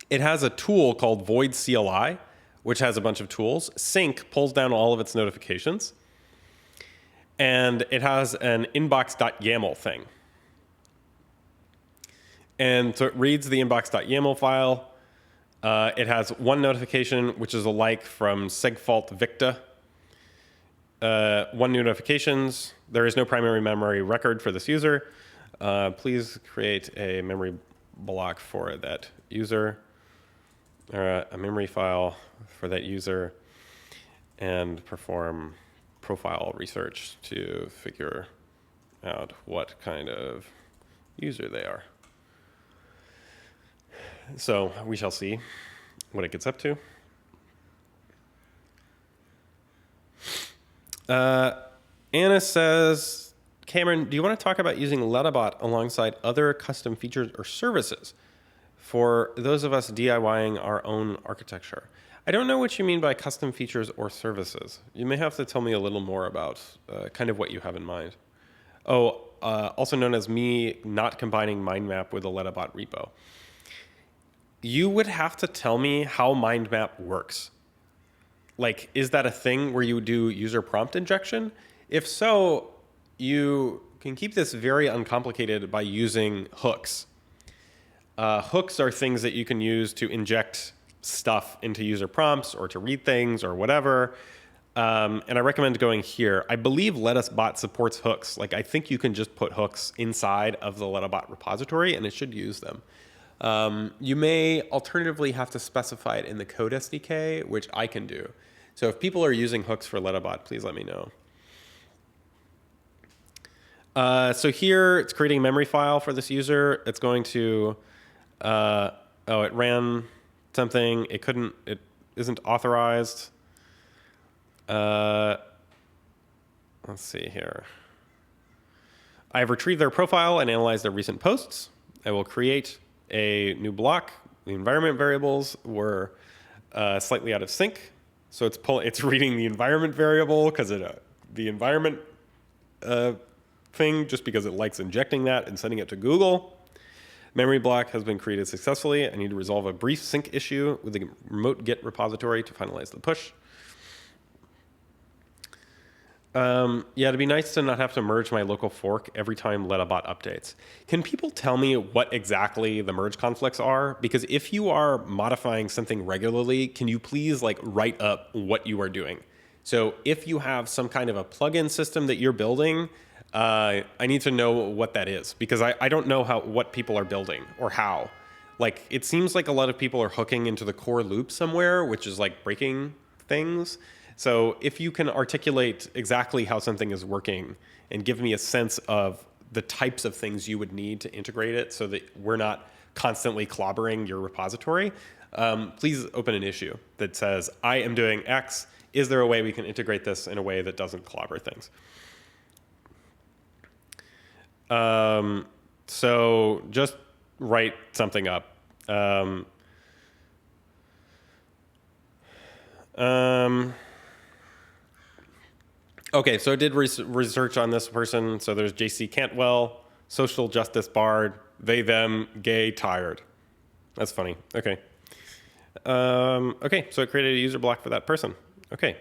it has a tool called Void CLI, which has a bunch of tools. Sync pulls down all of its notifications. And it has an inbox.yaml thing. And so it reads the inbox.yaml file. It has one notification, which is a like from segfault victa. One new notifications. There is no primary memory record for this user. Please create a memory block for that user, or a memory file for that user, and perform profile research to figure out what kind of user they are. So we shall see. what it gets up to. Anna says, Cameron, do you want to talk about using Lettabot alongside other custom features or services for those of us DIYing our own architecture? I don't know what you mean by custom features or services. You may have to tell me a little more about kind of what you have in mind. Oh, also known as me not combining MindMap with a Lettabot repo. You would have to tell me how MindMap works. Like, is that a thing where you do user prompt injection? If so, you can keep this very uncomplicated by using hooks. Hooks are things that you can use to inject stuff into user prompts or to read things or whatever. And I recommend going here. I believe Letta Bot supports hooks. Like, I think you can just put hooks inside of the Lettabot repository and it should use them. You may alternatively have to specify it in the code SDK, which I can do. So if people are using hooks for Lettabot, please let me know. So here it's creating a memory file for this user. It's going to, it ran something. It isn't authorized. Let's see here. I have retrieved their profile and analyzed their recent posts. I will create a new block. The environment variables were slightly out of sync. So it's reading the environment variable because the environment thing, just because it likes injecting that and sending it to Google. Memory block has been created successfully. I need to resolve a brief sync issue with the remote Git repository to finalize the push. It'd be nice to not have to merge my local fork every time Lettabot updates. Can people tell me what exactly the merge conflicts are? Because if you are modifying something regularly, can you please write up what you are doing? So if you have some kind of a plugin system that you're building, I need to know what that is, because I don't know what people are building or how. It seems like a lot of people are hooking into the core loop somewhere, which is breaking things. So if you can articulate exactly how something is working and give me a sense of the types of things you would need to integrate it so that we're not constantly clobbering your repository, please open an issue that says, I am doing X. Is there a way we can integrate this in a way that doesn't clobber things? So just write something up. Okay, so I did research on this person. So there's JC Cantwell, social justice bard, they, them, gay, tired. That's funny. Okay. Okay, so I created a user block for that person. Okay.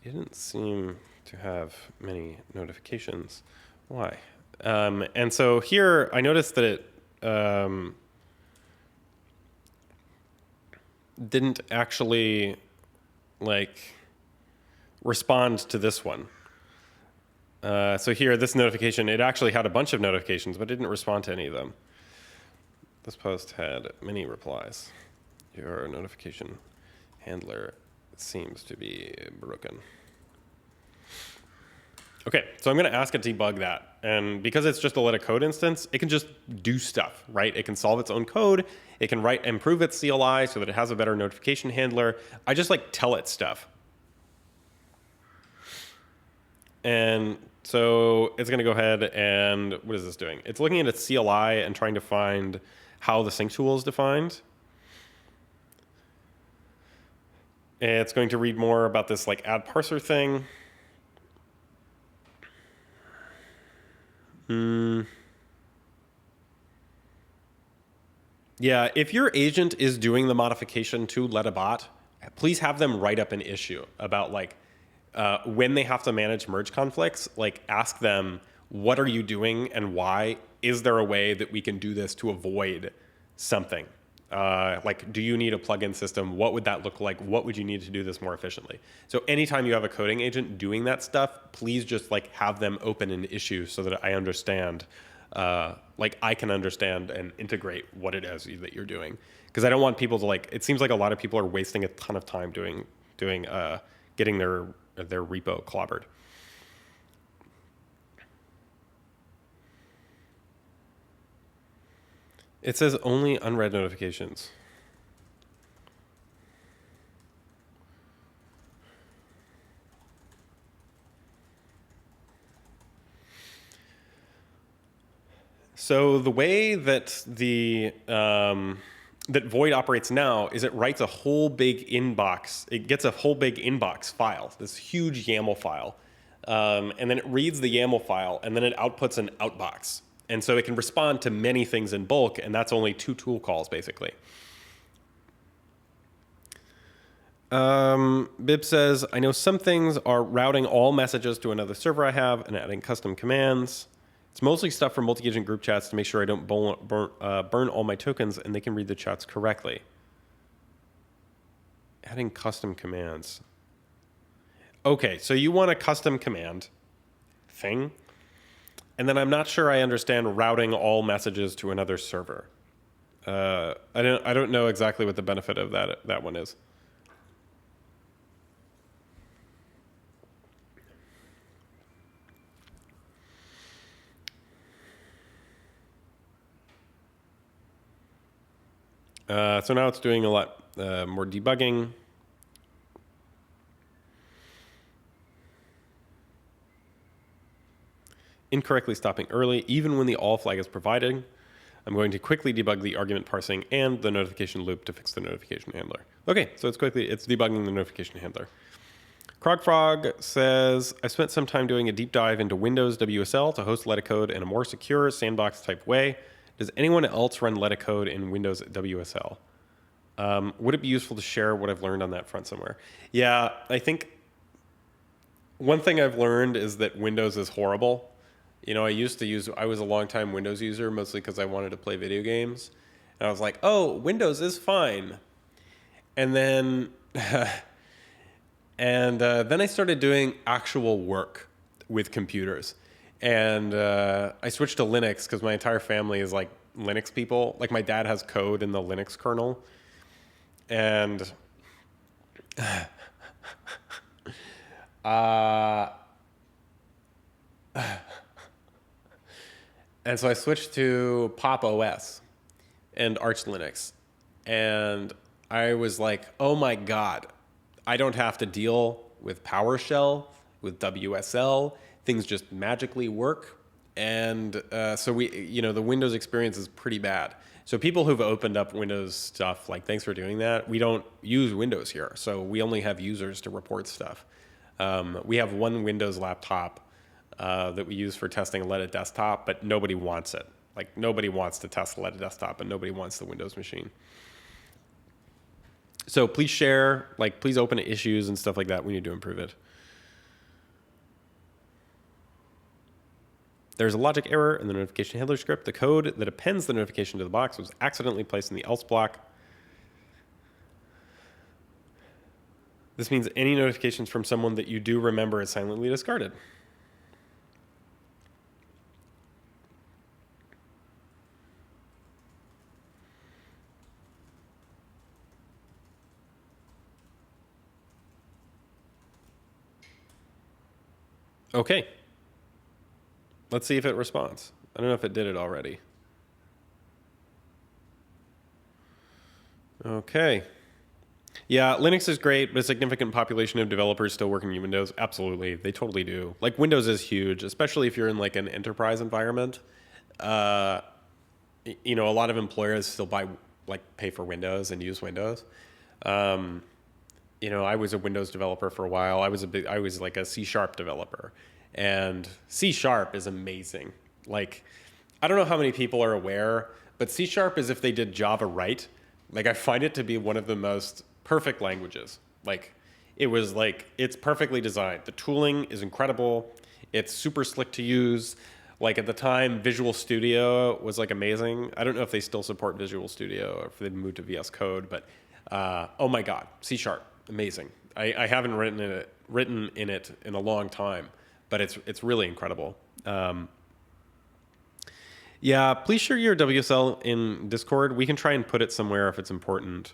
It didn't seem to have many notifications. Why? And so here I noticed that it didn't actually respond to this one. So here, this notification, it actually had a bunch of notifications, but it didn't respond to any of them. This post had many replies. Your notification handler seems to be broken. Okay, so I'm going to ask it to debug that. And because it's just a Letta Code instance, it can just do stuff, right? It can solve its own code. It can improve its CLI so that it has a better notification handler. I just tell it stuff. And so it's going to go ahead and what is this doing? It's looking at its CLI and trying to find how the sync tool is defined. It's going to read more about this add parser thing. Yeah, if your agent is doing the modification to Lettabot, please have them write up an issue about when they have to manage merge conflicts. Ask them, what are you doing and why? Is there a way that we can do this to avoid something? Do you need a plugin system? What would that look like? What would you need to do this more efficiently? So anytime you have a coding agent doing that stuff, please just have them open an issue so that I understand, I can understand and integrate what it is that you're doing. Because I don't want people to it seems like a lot of people are wasting a ton of time getting their repo clobbered. It says only unread notifications. So the way that that Void operates now is it writes a whole big inbox. It gets a whole big inbox file, this huge YAML file, and then it reads the YAML file, and then it outputs an outbox. And so it can respond to many things in bulk, and that's only 2 tool calls, basically. Bib says, I know some things are routing all messages to another server I have and adding custom commands. It's mostly stuff for multi-agent group chats to make sure I don't burn all my tokens and they can read the chats correctly. Adding custom commands. Okay, so you want a custom command thing, and then I'm not sure I understand routing all messages to another server. I don't know exactly what the benefit of that one is. So now it's doing a lot more debugging. Incorrectly stopping early, even when the all flag is provided. I'm going to quickly debug the argument parsing and the notification loop to fix the notification handler. Okay, so it's debugging the notification handler. Krogfrog says, I spent some time doing a deep dive into Windows WSL to host Letta Code in a more secure sandbox type way. Does anyone else run Letta Code in Windows WSL? Would it be useful to share what I've learned on that front somewhere? Yeah, I think one thing I've learned is that Windows is horrible. You know, I was a long-time Windows user, mostly because I wanted to play video games. And I was like, oh, Windows is fine. And then, then I started doing actual work with computers. And I switched to Linux because my entire family is like Linux people. Like my dad has code in the Linux kernel. And and so I switched to Pop OS and Arch Linux. And I was like, oh my God, I don't have to deal with PowerShell, with WSL. Things just magically work. And so the Windows experience is pretty bad. So people who've opened up Windows stuff, like, thanks for doing that. We don't use Windows here. So we only have users to report stuff. We have one Windows laptop that we use for testing Letta Desktop, but nobody wants it. Like, nobody wants to test Letta Desktop, and nobody wants the Windows machine. So please share, please open issues and stuff like that. We need to improve it. There's a logic error in the notification handler script. The code that appends the notification to the box was accidentally placed in the else block. This means any notifications from someone that you do remember is silently discarded. Okay. Let's see if it responds. I don't know if it did it already. Okay. Yeah, Linux is great, but a significant population of developers still working in Windows. Absolutely. They totally do. Like, Windows is huge, especially if you're in like an enterprise environment. A lot of employers still pay for Windows and use Windows. I was a Windows developer for a while. I was like a C# developer. And C# is amazing. Like, I don't know how many people are aware, but C# is if they did Java right. Like, I find it to be one of the most perfect languages. Like, it's perfectly designed. The tooling is incredible. It's super slick to use. Like, at the time, Visual Studio was like amazing. I don't know if they still support Visual Studio or if they've moved to VS Code, but oh my God, C#, amazing. I haven't written in it in a long time, but it's really incredible. Yeah, please share your WSL in Discord. We can try and put it somewhere if it's important.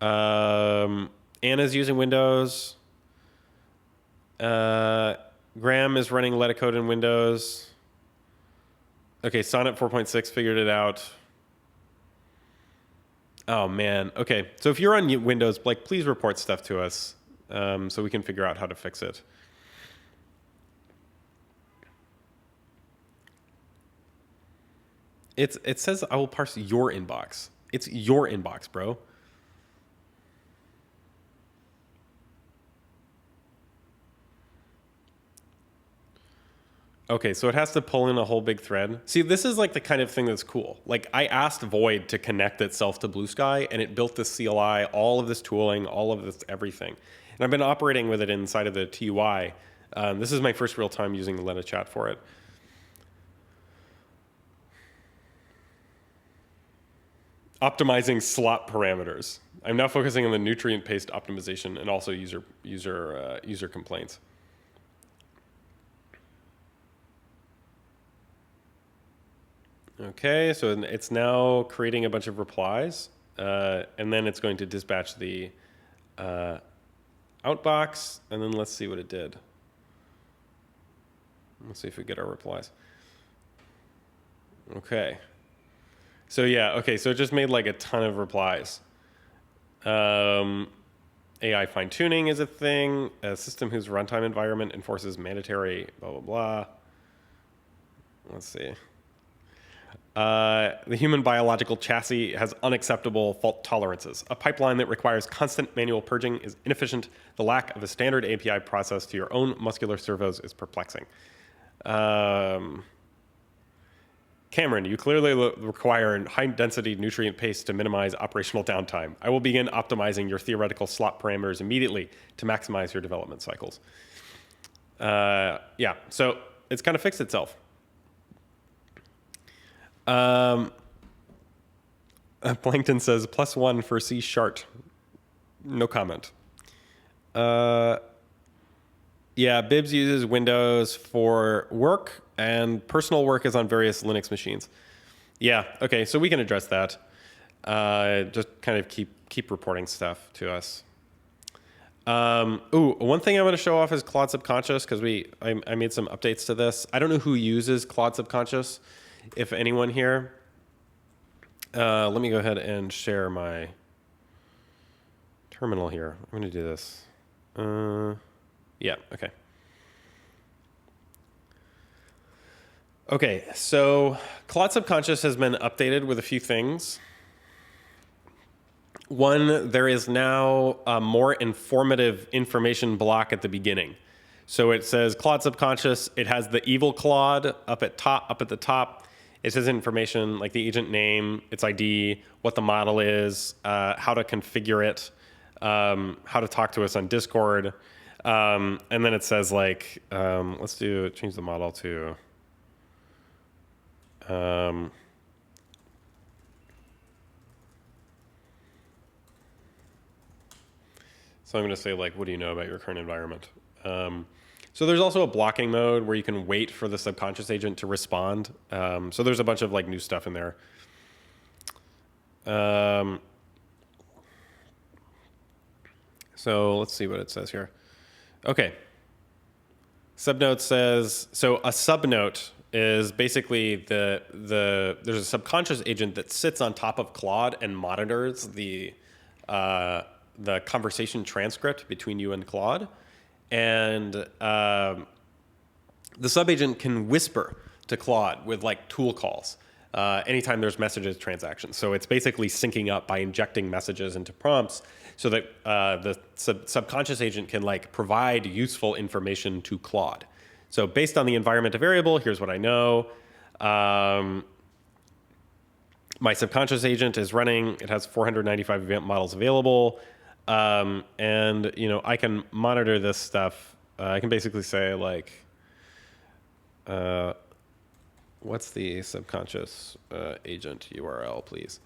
Anna's using Windows. Graham is running Letta Code in Windows. Okay, Sonnet 4.6 figured it out. Oh, man. Okay, so if you're on Windows, please report stuff to us so we can figure out how to fix it. it says I will parse your inbox. It's your inbox, bro. Okay, so it has to pull in a whole big thread. See, this is like the kind of thing that's cool. Like I asked Void to connect itself to Blue Sky, and it built this CLI, all of this tooling, all of this everything. And I've been operating with it inside of the TUI. This is my first real time using Letta Chat for it. Optimizing slot parameters. I'm now focusing on the nutrient paste optimization and also user complaints. Okay, so it's now creating a bunch of replies, and then it's going to dispatch the outbox, and then let's see what it did. Let's see if we get our replies. Okay. So yeah, okay, so it just made like a ton of replies. AI fine-tuning is a thing. A system whose runtime environment enforces mandatory blah, blah, blah. Let's see. The human biological chassis has unacceptable fault tolerances. A pipeline that requires constant manual purging is inefficient. The lack of a standard API process to your own muscular servos is perplexing. Cameron, you clearly require high-density nutrient paste to minimize operational downtime. I will begin optimizing your theoretical slot parameters immediately to maximize your development cycles. Yeah, so it's kind of fixed itself. Plankton says +1 for C Shart. No comment. Yeah, Bibs uses Windows for work, and personal work is on various Linux machines. Yeah, okay, so we can address that. Just kind of keep reporting stuff to us. One thing I want to show off is Claude Subconscious, because I made some updates to this. I don't know who uses Claude Subconscious, if anyone here. Let me go ahead and share my terminal here. I'm going to do this. Yeah, okay. Okay, so Claude Subconscious has been updated with a few things. One, there is now a more informative information block at the beginning. So it says Claude Subconscious. It has the evil Claude up at the top. It says information like the agent name, its ID, what the model is, how to configure it, how to talk to us on Discord. And then it says like, let's change the model to, so I'm going to say like, what do you know about your current environment? So there's also a blocking mode where you can wait for the subconscious agent to respond. So there's a bunch of like new stuff in there. So let's see what it says here. Okay. Subnote says, so a subnote is basically there's a subconscious agent that sits on top of Claude and monitors the conversation transcript between you and Claude. And the subagent can whisper to Claude with like tool calls anytime there's messages transactions. So it's basically syncing up by injecting messages into prompts so that the subconscious agent can like provide useful information to Claude. So based on the environment variable, here's what I know. My subconscious agent is running. It has 495 event models available. And, you know, I can monitor this stuff. I can basically say, like, what's the subconscious agent URL, please?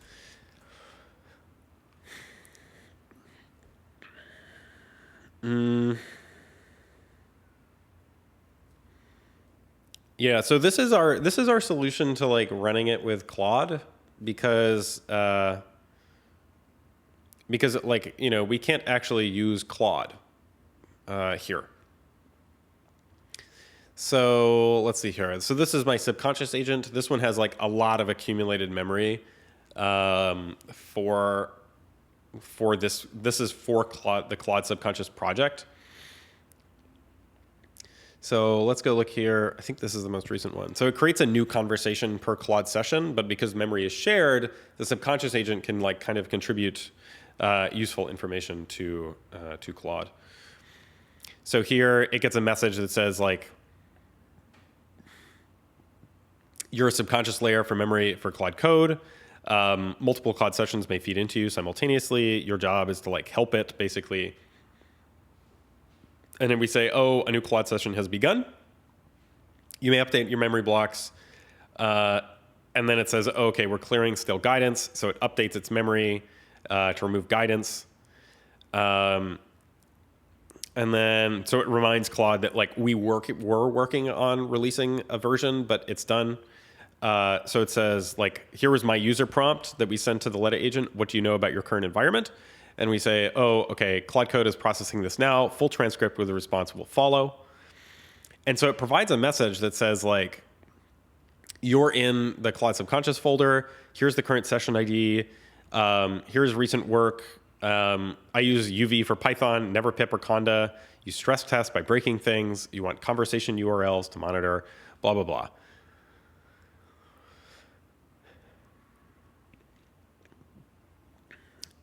Yeah, so this is our solution to like running it with Claude because like, you know, we can't actually use Claude here. So let's see here. So this is my subconscious agent. This one has like a lot of accumulated memory for this. This is for Claude, the Claude Subconscious project. So let's go look here. I think this is the most recent one. So it creates a new conversation per Claude session, but because memory is shared, the subconscious agent can like kind of contribute useful information to Claude. So here it gets a message that says like, you're a subconscious layer for memory for Claude Code. Multiple Claude sessions may feed into you simultaneously. Your job is to like help it basically. And then we say, oh, a new Claude session has begun. You may update your memory blocks. And then it says, oh, okay, we're clearing still guidance. So it updates its memory to remove guidance. And then, so it reminds Claude that like we're working on releasing a version, but it's done. So it says like, here was my user prompt that we sent to the Letta agent. What do you know about your current environment? And we say, oh, okay, Claude Code is processing this now. Full transcript with a response will follow. And so it provides a message that says like, you're in the Claude subconscious folder. Here's the current session ID. Here's recent work. I use UV for Python, never pip or conda. You stress test by breaking things. You want conversation URLs to monitor, blah, blah, blah.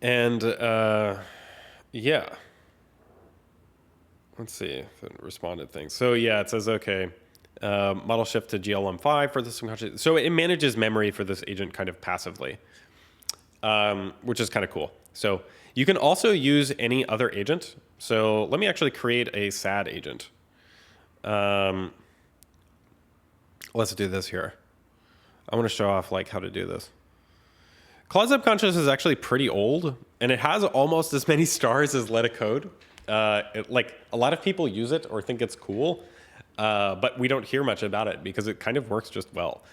And yeah, let's see if it responded things. So yeah, it says, okay, model shift to GLM5 for this. So it manages memory for this agent kind of passively, which is kind of cool. So you can also use any other agent. So let me actually create a SAD agent. Let's do this here. I want to show off like how to do this. Claude Subconscious is actually pretty old, and it has almost as many stars as Letta Code. Like a lot of people use it or think it's cool, but we don't hear much about it because it kind of works just well.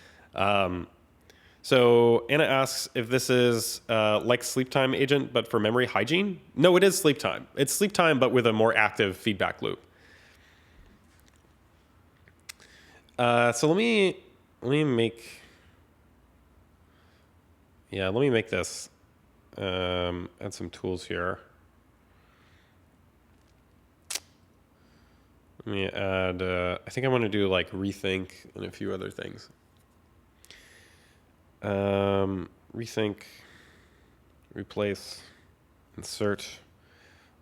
So Anna asks if this is like sleep time agent, but for memory hygiene. No, it is sleep time. It's sleep time, but with a more active feedback loop. So let me make. Yeah, let me make this, add some tools here. Let me add, I think I want to do like rethink and a few other things. Rethink, replace, insert.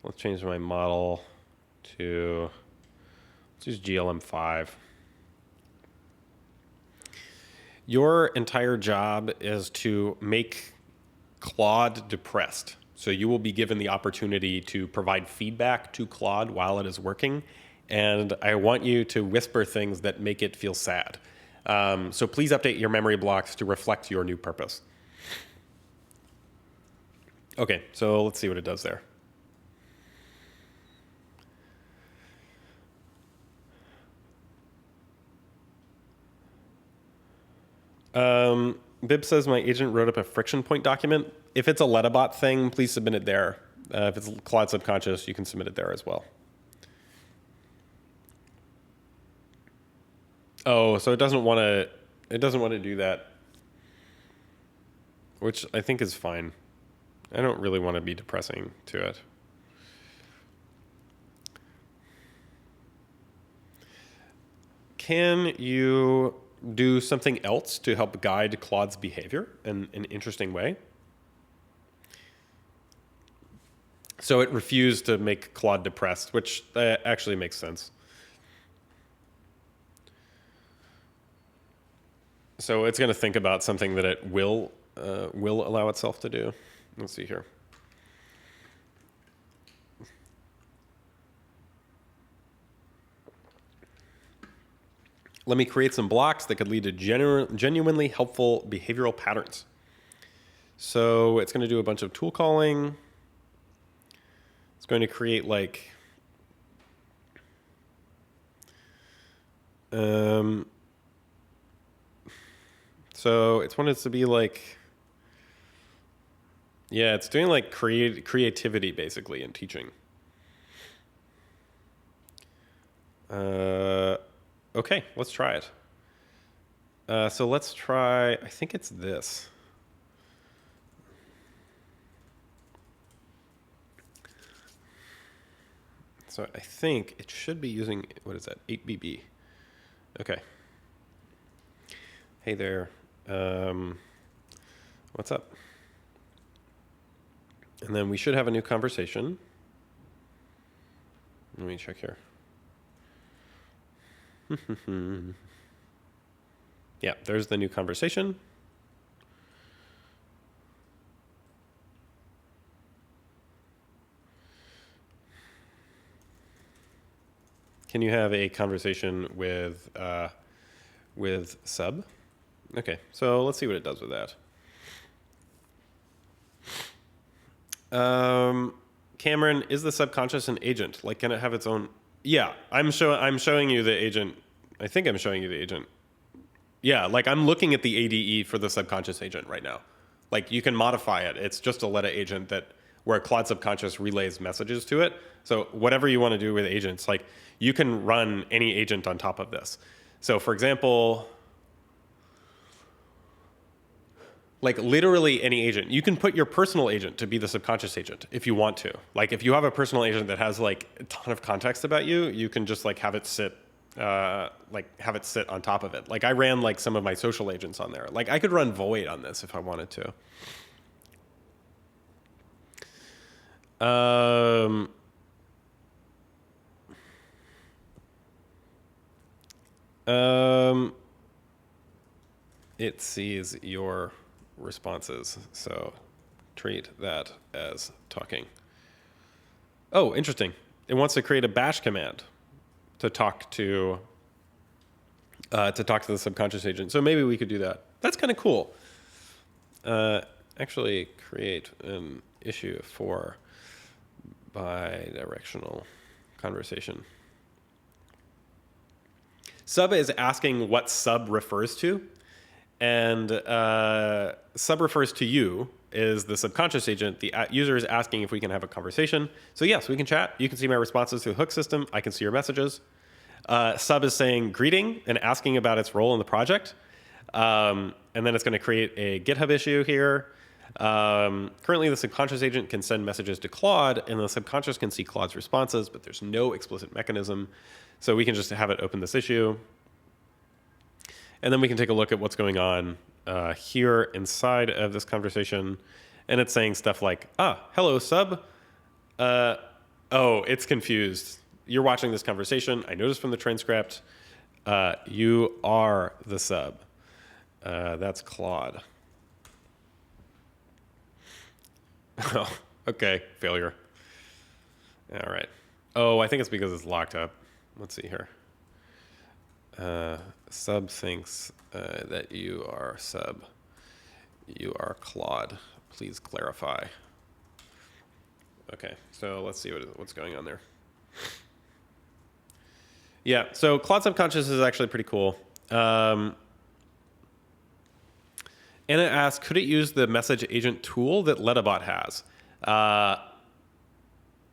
Let's change my model to, let's use GLM5. Your entire job is to make Claude depressed. So you will be given the opportunity to provide feedback to Claude while it is working. And I want you to whisper things that make it feel sad. So please update your memory blocks to reflect your new purpose. Okay, so let's see what it does there. Bib says my agent wrote up a friction point document. If it's a Lettabot thing, please submit it there. If it's Claude Subconscious, you can submit it there as well. Oh, so it doesn't want to do that, which I think is fine. I don't really want to be depressing to it. Can you do something else to help guide Claude's behavior in an interesting way? So it refused to make Claude depressed, which actually makes sense. So it's going to think about something that it will allow itself to do. Let's see here. Let me create some blocks that could lead to genuinely helpful behavioral patterns. So it's going to do a bunch of tool calling. It's going to create like so it's wanted to be like, yeah, it's doing like creativity basically in teaching. Okay, let's try it. So let's try, I think it's this. So I think it should be using, what is that, 8BB. Okay. Hey there. What's up? And then we should have a new conversation. Let me check here. Yeah, there's the new conversation. Can you have a conversation with sub? Okay, so let's see what it does with that. Cameron, is the subconscious an agent? Like, can it have its own? Yeah, I'm showing you the agent. I think I'm showing you the agent. Yeah, like I'm looking at the ADE for the subconscious agent right now. Like you can modify it. It's just a Letta agent where Claude subconscious relays messages to it. So whatever you want to do with agents, like you can run any agent on top of this. So for example, like literally any agent, you can put your personal agent to be the subconscious agent if you want to. Like if you have a personal agent that has like a ton of context about you, you can just like have it sit on top of it. Like I ran like some of my social agents on there. Like I could run Void on this if I wanted to. It sees your responses, so treat that as talking. Oh, interesting. It wants to create a bash command to talk to the subconscious agent. So maybe we could do that. That's kind of cool. Actually, create an issue for bidirectional conversation. Sub is asking what sub refers to, and sub refers to you is the subconscious agent. The user is asking if we can have a conversation. So yes, we can chat. You can see my responses through the hook system. I can see your messages. Sub is saying greeting and asking about its role in the project. And then it's going to create a GitHub issue here. Currently, the subconscious agent can send messages to Claude, and the subconscious can see Claude's responses, but there's no explicit mechanism. So we can just have it open this issue. And then we can take a look at what's going on here inside of this conversation. And it's saying stuff like, hello, sub. Oh, it's confused. You're watching this conversation. I noticed from the transcript, you are the sub. That's Claude. Oh, okay, failure. All right. Oh, I think it's because it's locked up. Let's see here. Sub thinks that you are sub. You are Claude. Please clarify. Okay, so let's see what's going on there. Yeah, so Claude Subconscious is actually pretty cool. And it asks, could it use the message agent tool that Lettabot has?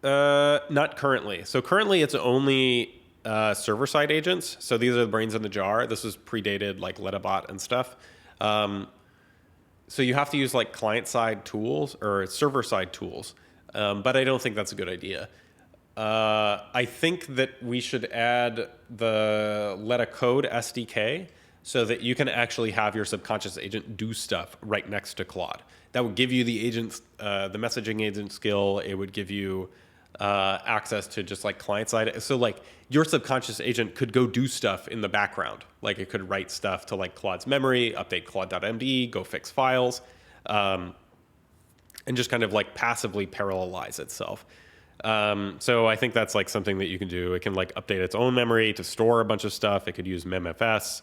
Not currently. So currently it's only server-side agents. So these are the brains in the jar. This is predated like Lettabot and stuff. So you have to use like client-side tools or server-side tools. But I don't think that's a good idea. I think that we should add the Letta Code SDK so that you can actually have your subconscious agent do stuff right next to Claude. That would give you the agent, the messaging agent skill. It would give you access to just like client side. So like your subconscious agent could go do stuff in the background. Like it could write stuff to like Claude's memory, update Claude.md, go fix files, and just kind of like passively parallelize itself. So I think that's like something that you can do. It can like update its own memory to store a bunch of stuff. It could use memfs.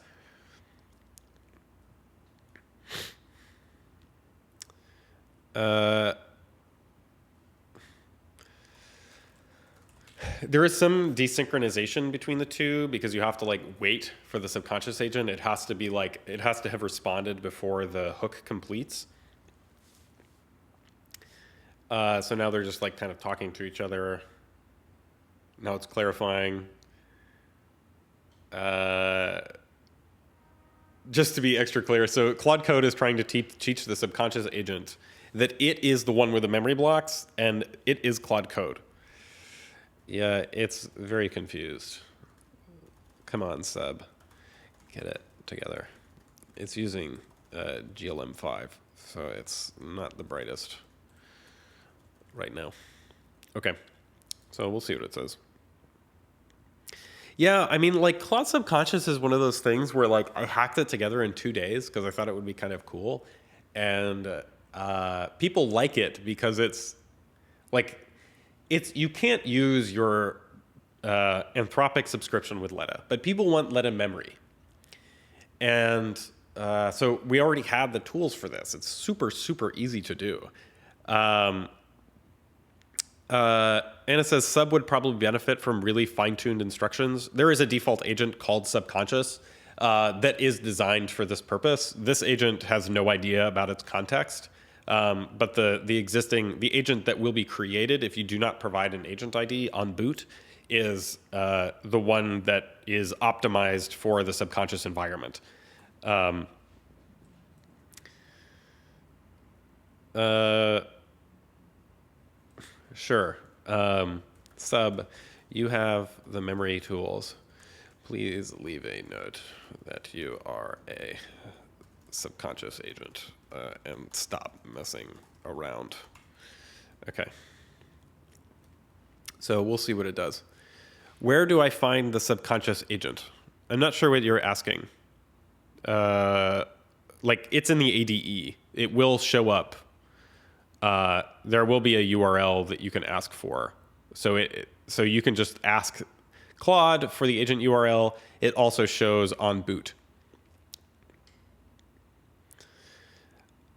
There is some desynchronization between the two because you have to like wait for the subconscious agent. It has to be like, it has to have responded before the hook completes. So now they're just like kind of talking to each other. Now it's clarifying. Just to be extra clear, so Claude Code is trying to teach the subconscious agent that it is the one with the memory blocks, and it is Claude Code. Yeah, it's very confused. Come on, sub. Get it together. It's using GLM5, so it's not the brightest right now. Okay, so we'll see what it says. Yeah, I mean, like, Claude Subconscious is one of those things where, like, I hacked it together in 2 days because I thought it would be kind of cool. And people like it because it's, like, you can't use your Anthropic subscription with Letta, but people want Letta memory. And so we already had the tools for this. It's super, super easy to do. And it says sub would probably benefit from really fine-tuned instructions. There is a default agent called Subconscious that is designed for this purpose. This agent has no idea about its context, but the agent that will be created if you do not provide an agent ID on boot is the one that is optimized for the subconscious environment. Sure. Sub, you have the memory tools. Please leave a note that you are a subconscious agent and stop messing around. Okay. So we'll see what it does. Where do I find the subconscious agent? I'm not sure what you're asking. Like, it's in the ADE. It will show up. There will be a URL that you can ask for. So you can just ask Claude for the agent URL. It also shows on boot.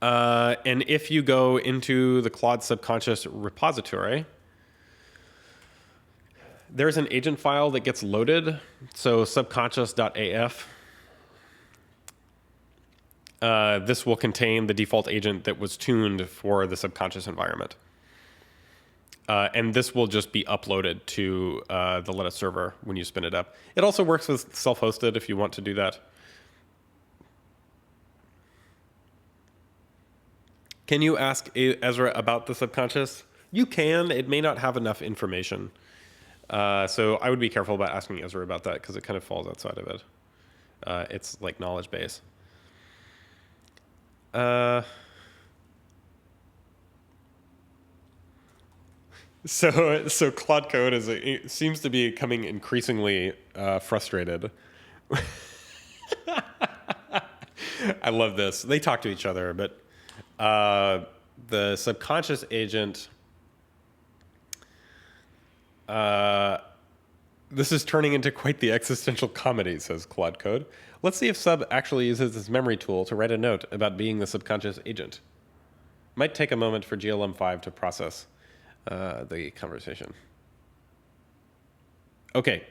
And if you go into the Claude Subconscious repository, there's an agent file that gets loaded. So subconscious.af. This will contain the default agent that was tuned for the subconscious environment. And this will just be uploaded to the Letta server when you spin it up. It also works with self-hosted if you want to do that. Can you ask Ezra about the subconscious? You can. It may not have enough information. So I would be careful about asking Ezra about that because it kind of falls outside of it. It's like knowledge base. So Claude Code seems to be becoming increasingly frustrated. I love this. They talk to each other, but the subconscious agent. This is turning into quite the existential comedy, says Claude Code. Let's see if Sub actually uses this memory tool to write a note about being the subconscious agent. Might take a moment for GLM5 to process the conversation. Okay.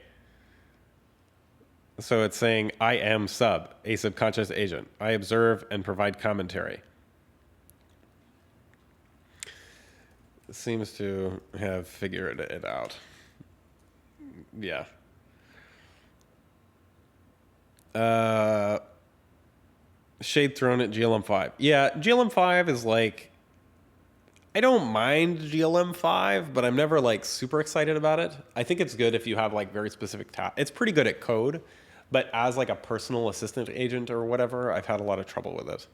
So it's saying, I am Sub, a subconscious agent. I observe and provide commentary. It seems to have figured it out. Yeah. Shade thrown at GLM5. Yeah, GLM5 is like, I don't mind GLM5, but I'm never like super excited about it. I think it's good if you have like very specific tasks. It's pretty good at code, but as like a personal assistant agent or whatever, I've had a lot of trouble with it.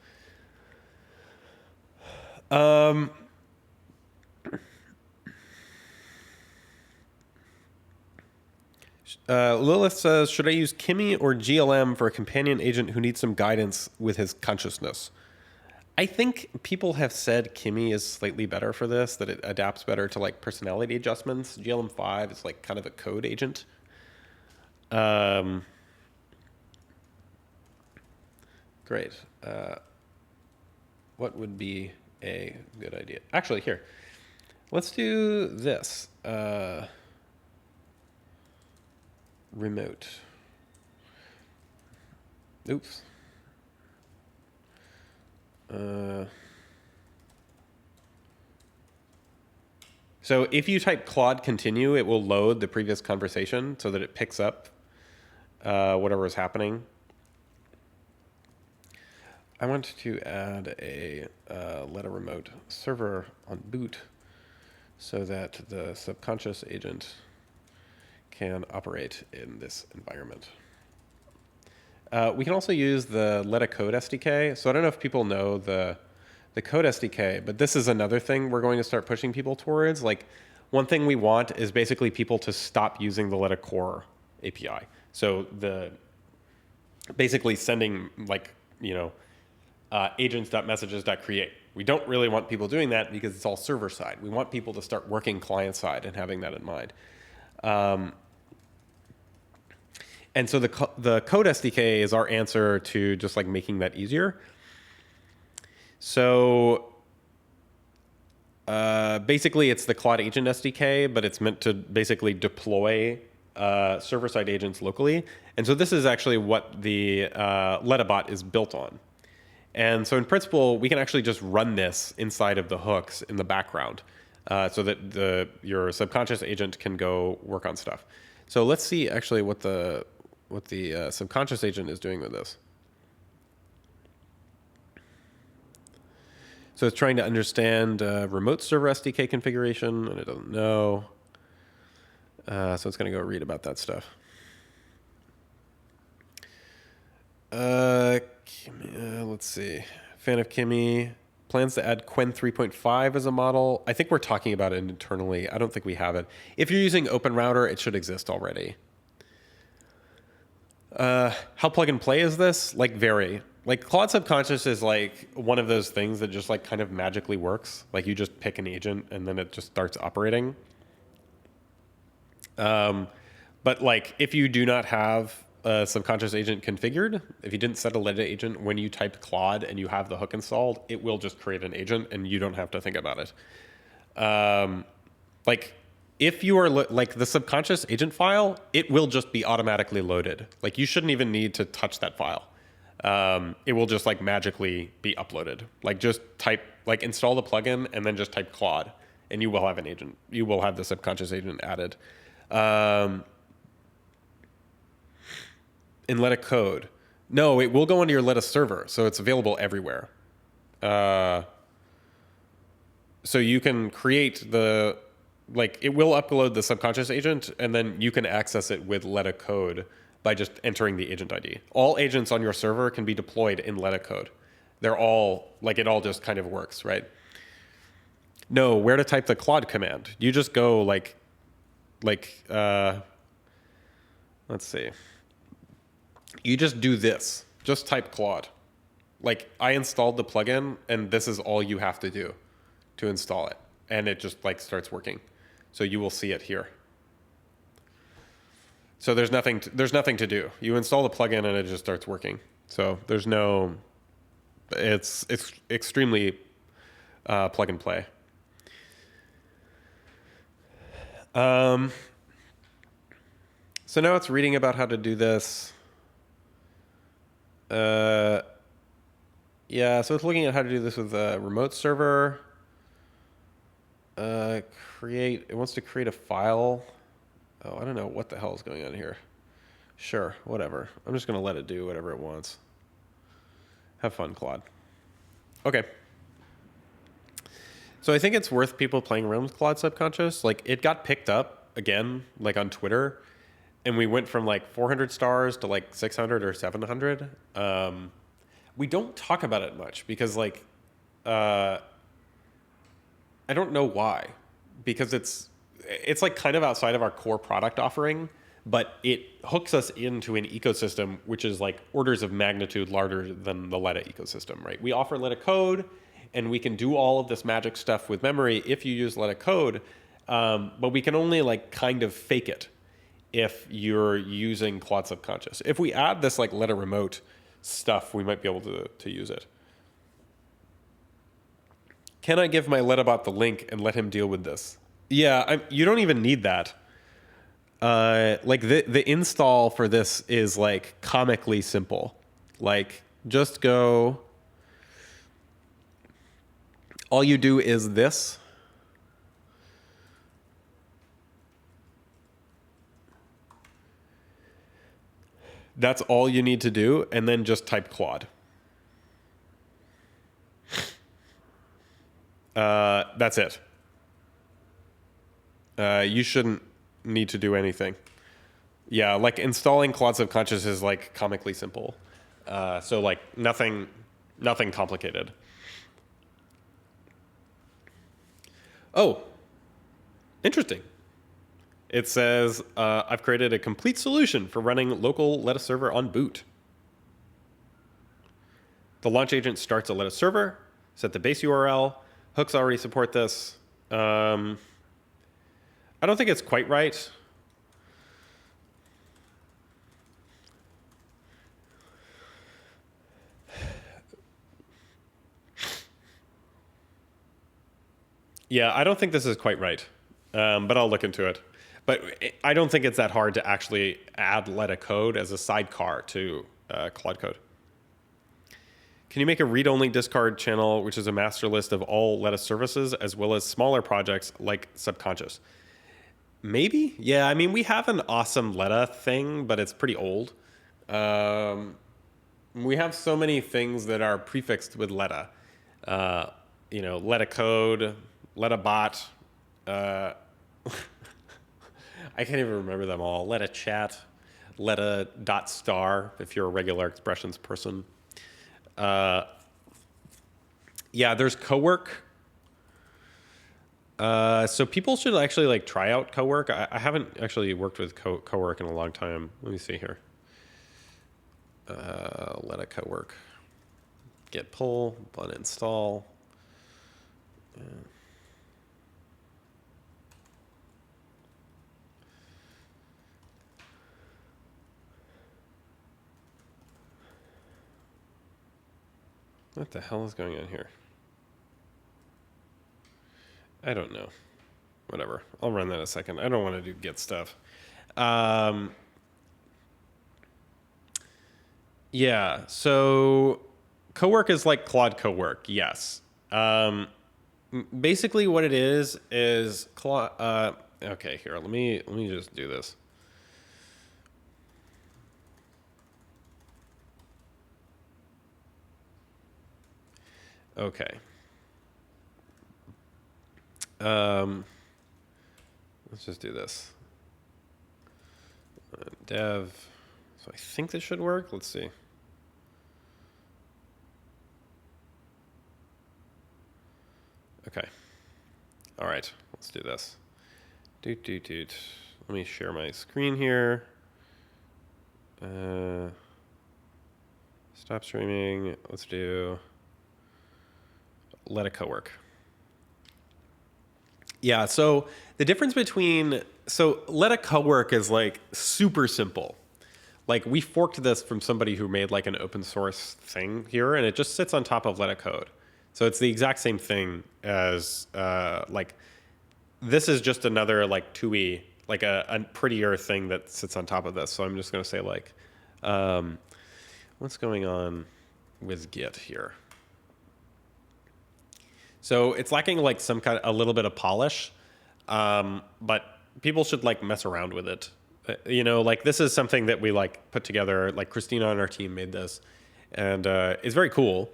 Lilith says, should I use Kimmy or GLM for a companion agent who needs some guidance with his consciousness? I think people have said Kimmy is slightly better for this, that it adapts better to like personality adjustments. GLM5 is like kind of a code agent. Great. What would be a good idea? Actually, here, let's do this. Remote. Oops. So if you type Claude continue, it will load the previous conversation so that it picks up whatever is happening. I want to add a Letta Remote server on boot so that the subconscious agent can operate in this environment. We can also use the Letta Code SDK. So I don't know if people know the Code SDK, but this is another thing we're going to start pushing people towards. Like, one thing we want is basically people to stop using the Letta Core API. So basically sending like, agents.messages.create. We don't really want people doing that because it's all server side. We want people to start working client side and having that in mind. And so the Code SDK is our answer to just like making that easier. So basically it's the Claude agent SDK, but it's meant to basically deploy server-side agents locally. And so this is actually what the Lettabot is built on. And so in principle, we can actually just run this inside of the hooks in the background so that your subconscious agent can go work on stuff. So let's see actually what the subconscious agent is doing with this. So it's trying to understand remote server SDK configuration, and it doesn't know. So it's going to go read about that stuff. Let's see. Fan of Kimmy. Plans to add Quen 3.5 as a model. I think we're talking about it internally. I don't think we have it. If you're using OpenRouter, it should exist already. How plug and play is this? Like, very. Like, Claude Subconscious is like one of those things that just like kind of magically works. Like, you just pick an agent and then it just starts operating. But like, if you do not have a subconscious agent configured, if you didn't set a Letta agent when you type Claude and you have the hook installed, it will just create an agent and you don't have to think about it. Like, if you are like the subconscious agent file, it will just be automatically loaded. Like, you shouldn't even need to touch that file. It will just like magically be uploaded. Like, just type, like, install the plugin and then just type Claude and you will have an agent. You will have the subconscious agent added. In Letta Code, no, it will go onto your Letta server, so it's available everywhere. So you can create it will upload the subconscious agent, and then you can access it with Letta Code by just entering the agent ID. All agents on your server can be deployed in Letta Code. They're all, like, it all just kind of works, right? No, where to type the Claude command? You just go let's see. You just do this. Just type Claude. Like, I installed the plugin, and this is all you have to do to install it. And it just like starts working. So you will see it here. So there's nothing to do. You install the plugin and it just starts working. So there's no, it's extremely plug and play. So now it's reading about how to do this. Yeah, so it's looking at how to do this with a remote server. It wants to create a file. Oh, I don't know what the hell is going on here. Sure, whatever. I'm just going to let it do whatever it wants. Have fun, Claude. Okay. So I think it's worth people playing around with Claude Subconscious. Like, it got picked up again, like on Twitter, and we went from like 400 stars to like 600 or 700. We don't talk about it much because like, I don't know why, because it's like kind of outside of our core product offering, but it hooks us into an ecosystem which is like orders of magnitude larger than the Letta ecosystem, right? We offer Letta Code, and we can do all of this magic stuff with memory if you use Letta Code, but we can only like kind of fake it if you're using Claude Subconscious. If we add this like Letta Remote stuff, we might be able to use it. Can I give my Lettabot the link and let him deal with this? Yeah, you don't even need that. Like the install for this is like comically simple. Like, just go. All you do is this. That's all you need to do, and then just type Claude. That's it. You shouldn't need to do anything. Yeah, like installing Claude Subconscious is like comically simple. So like nothing complicated. Oh, interesting. It says, I've created a complete solution for running local Letta server on boot. The launch agent starts a Letta server, set the base URL. Hooks already support this. I don't think it's quite right. Yeah, I don't think this is quite right, but I'll look into it. But I don't think it's that hard to actually add Letta Code as a sidecar to Claude Code. Can you make a read-only discard channel, which is a master list of all Letta services, as well as smaller projects like Subconscious? Maybe? Yeah, I mean, we have an awesome Letta thing, but it's pretty old. We have so many things that are prefixed with Letta. Letta Code, Letta Bot. I can't even remember them all. Letta Chat, Letta.star, if you're a regular expressions person. Yeah, there's Cowork. So people should actually like try out Cowork. I haven't actually worked with Cowork in a long time. Let me see here. Letta Cowork. Git pull, bun install. What the hell is going on here? I don't know. Whatever. I'll run that in a second. I don't want to do Git stuff. Yeah, so Cowork is like Claude Cowork, yes. Basically what it is Claude, okay, here, let me just do this. Okay. Let's just do this. Dev. So I think this should work. Let's see. Okay. All right. Let's do this. Doot. Let me share my screen here. Stop streaming. Let's do Letta Cowork. Yeah, so the difference between, Letta Cowork is like super simple. Like we forked this from somebody who made like an open source thing here, and it just sits on top of Letta Code. So it's the exact same thing as like, this is just another like TUI, like a prettier thing that sits on top of this. So I'm just gonna say like, what's going on with Git here? So it's lacking like some kind of a little bit of polish, but people should like mess around with it. Like this is something that we like put together. Like Christina on our team made this, and it's very cool.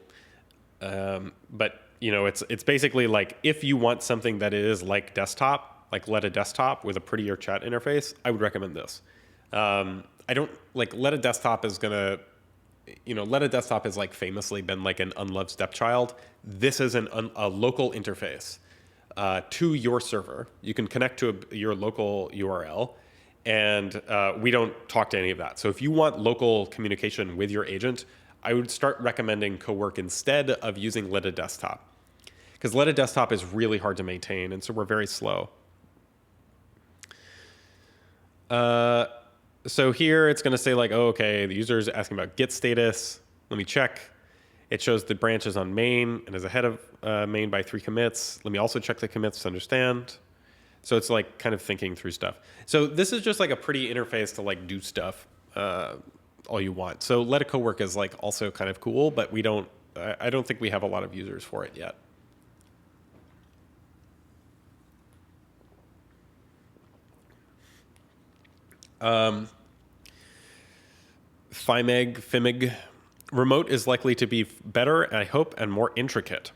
But it's basically like if you want something that is like desktop, like Letta Desktop with a prettier chat interface, I would recommend this. I don't like Letta Desktop is gonna. Letta Desktop has like famously been like an unloved stepchild. This is a local interface to your server. You can connect to your local URL, and we don't talk to any of that. So if you want local communication with your agent, I would start recommending Cowork instead of using Letta Desktop, because Letta Desktop is really hard to maintain, and so we're very slow. So here it's going to say like, oh, okay, the user is asking about Git status. Let me check. It shows the branch is on main and is ahead of main by 3 commits. Let me also check the commits to understand. So it's like kind of thinking through stuff. So this is just like a pretty interface to like do stuff all you want. So Letta Cowork is like also kind of cool, but I don't think we have a lot of users for it yet. Fimig. Remote is likely to be better, I hope, and more intricate.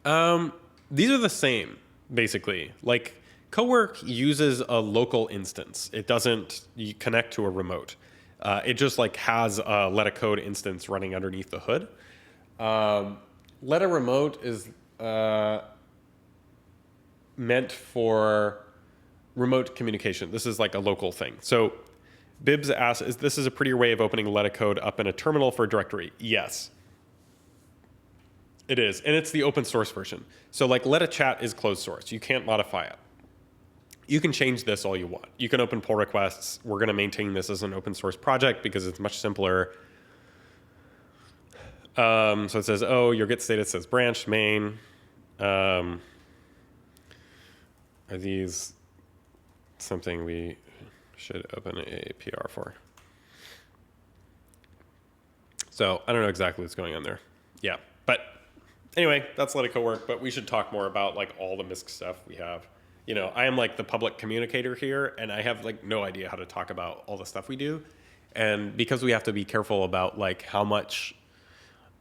These are the same, basically. Like, Cowork uses a local instance. It doesn't connect to a remote. It just like has a Letta Code instance running underneath the hood. Letta Remote is meant for remote communication. This is like a local thing. So Bibbs asks, this is a prettier way of opening Letta Code up in a terminal for a directory? Yes, it is. And it's the open source version. So like Letta Chat is closed source. You can't modify it. You can change this all you want. You can open pull requests. We're going to maintain this as an open source project because it's much simpler. So it says, oh, your get status says branch main. Are these something we should open a PR for? So I don't know exactly what's going on there. Yeah, but anyway, that's Letta Cowork. But we should talk more about like all the MISC stuff we have. You know, I am like the public communicator here, and I have like no idea how to talk about all the stuff we do. And because we have to be careful about like how much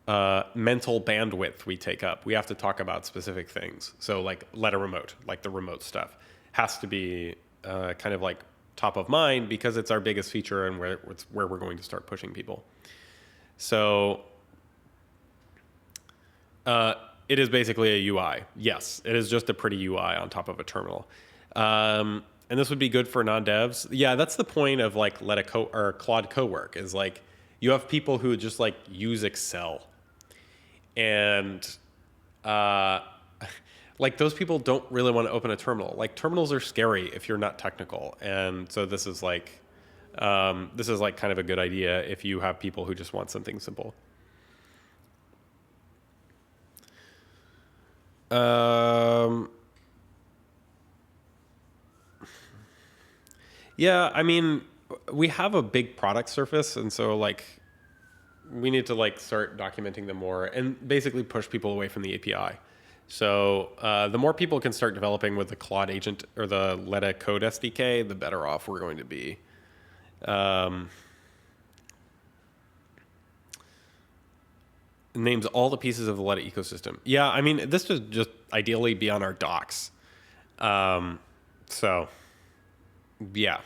mental bandwidth we take up, we have to talk about specific things. So like Letta Remote, like the remote stuff, has to be kind of like top of mind because it's our biggest feature and where we're going to start pushing people. So it is basically a UI. Yes, it is just a pretty UI on top of a terminal. And this would be good for non-devs. Yeah, that's the point of like or Claude Cowork is like you have people who just like use Excel. And like those people don't really want to open a terminal. Like terminals are scary if you're not technical. And so this is like kind of a good idea if you have people who just want something simple. Yeah, I mean, we have a big product surface, and so like we need to like start documenting them more and basically push people away from the API. So the more people can start developing with the Claude agent or the Letta Code SDK, the better off we're going to be. Names all the pieces of the Letta ecosystem. Yeah, I mean, this should just ideally be on our docs. So, yeah.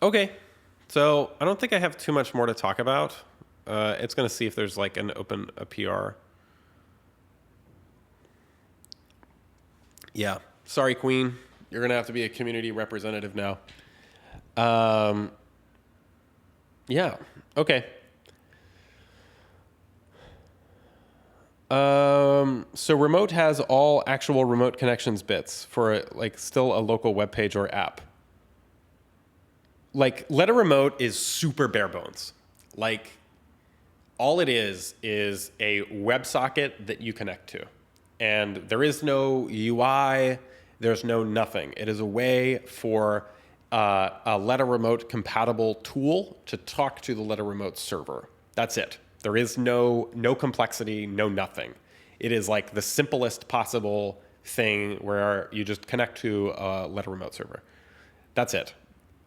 Okay. So I don't think I have too much more to talk about. It's going to see if there's like a PR. Yeah. Sorry, Queen. You're going to have to be a community representative now. Yeah. Okay. So remote has all actual remote connections bits for like still a local web page or app. Like Letta Remote is super bare bones. Like all it is a WebSocket that you connect to. And there is no UI, there's no nothing. It is a way for a Letta Remote compatible tool to talk to the Letta Remote server. That's it. There is no complexity, no nothing. It is like the simplest possible thing where you just connect to a Letta Remote server. That's it.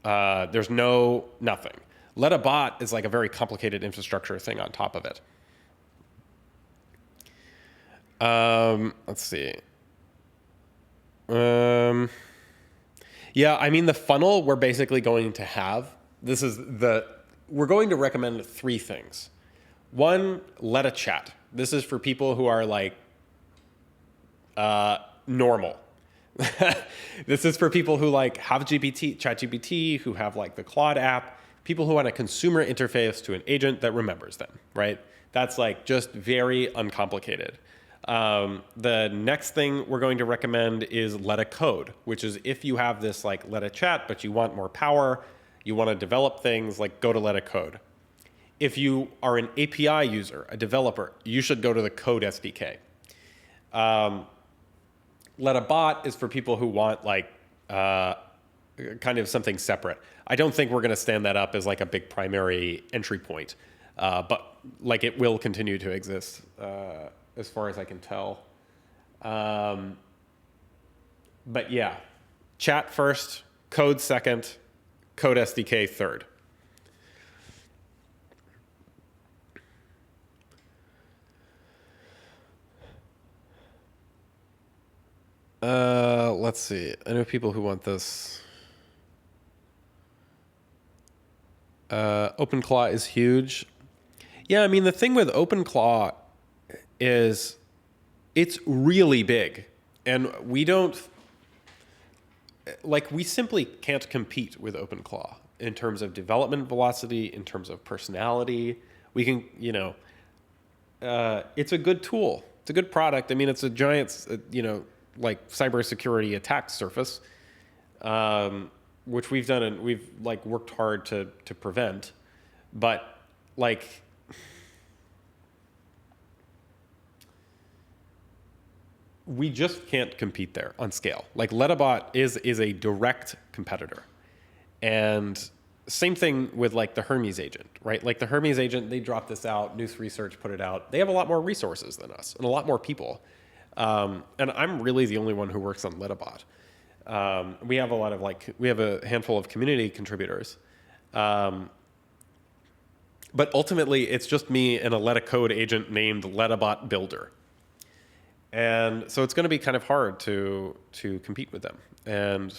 There's nothing. Letta Bot is like a very complicated infrastructure thing on top of it. Let's see. Yeah, I mean, the funnel we're basically going to have, we're going to recommend 3 things. 1, Letta Chat. This is for people who are like normal. This is for people who like have ChatGPT, who have like the Claude app, people who want a consumer interface to an agent that remembers them, right? That's like just very uncomplicated. The next thing we're going to recommend is Letta Code, which is if you have this like Letta Chat, but you want more power, you want to develop things, like go to Letta Code. If you are an API user, a developer, you should go to the Code SDK. Letta Bot is for people who want like kind of something separate. I don't think we're going to stand that up as like a big primary entry point, but like it will continue to exist as far as I can tell. But yeah, chat first, code second, Code SDK third. let's see. I know people who want this. OpenClaw is huge. Yeah, I mean, the thing with OpenClaw is it's really big. And we simply can't compete with OpenClaw in terms of development velocity, in terms of personality. We can, it's a good tool. It's a good product. I mean, it's a giant, like cybersecurity attack surface, which we've done and we've like worked hard to prevent. But like, we just can't compete there on scale. Like Lettabot is a direct competitor. And same thing with like the Hermes agent, right? Like the Hermes agent, they dropped this out, News Research put it out. They have a lot more resources than us and a lot more people. And I'm really the only one who works on Lettabot. We have we have a handful of community contributors. But ultimately it's just me and a Letta Code agent named Lettabot Builder. And so it's going to be kind of hard to compete with them. And,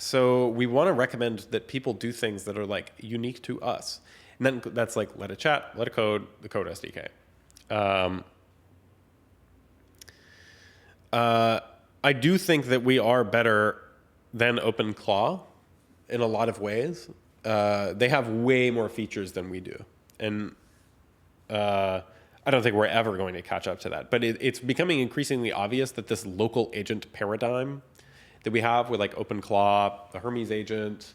so we want to recommend that people do things that are like unique to us. And then that's like Letta Chat, Letta Code, the Code SDK. I do think that we are better than OpenClaw in a lot of ways. They have way more features than we do. And I don't think we're ever going to catch up to that. But it's becoming increasingly obvious that this local agent paradigm that we have with like OpenClaw, the Hermes agent,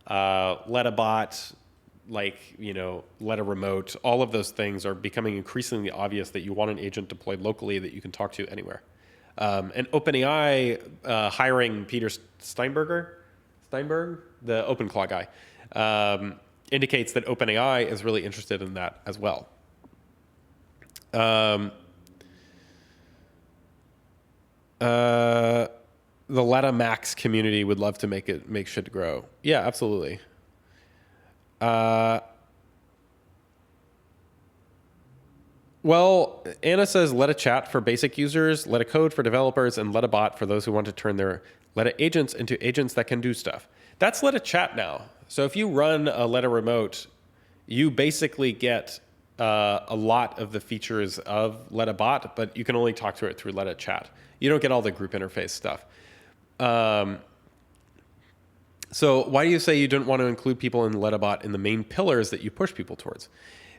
Lettabot, Letta Remote, all of those things are becoming increasingly obvious that you want an agent deployed locally that you can talk to anywhere. And OpenAI hiring Peter Steinberg, the OpenClaw guy, indicates that OpenAI is really interested in that as well. The Letta Max community would love to make shit grow. Yeah, absolutely. Well, Anna says Letta Chat for basic users, Letta Code for developers, and Letta Bot for those who want to turn their Letta agents into agents that can do stuff. That's Letta Chat now. So if you run a Letta Remote, you basically get a lot of the features of Letta Bot, but you can only talk to it through Letta Chat. You don't get all the group interface stuff. So why do you say you don't want to include people in Lettabot in the main pillars that you push people towards?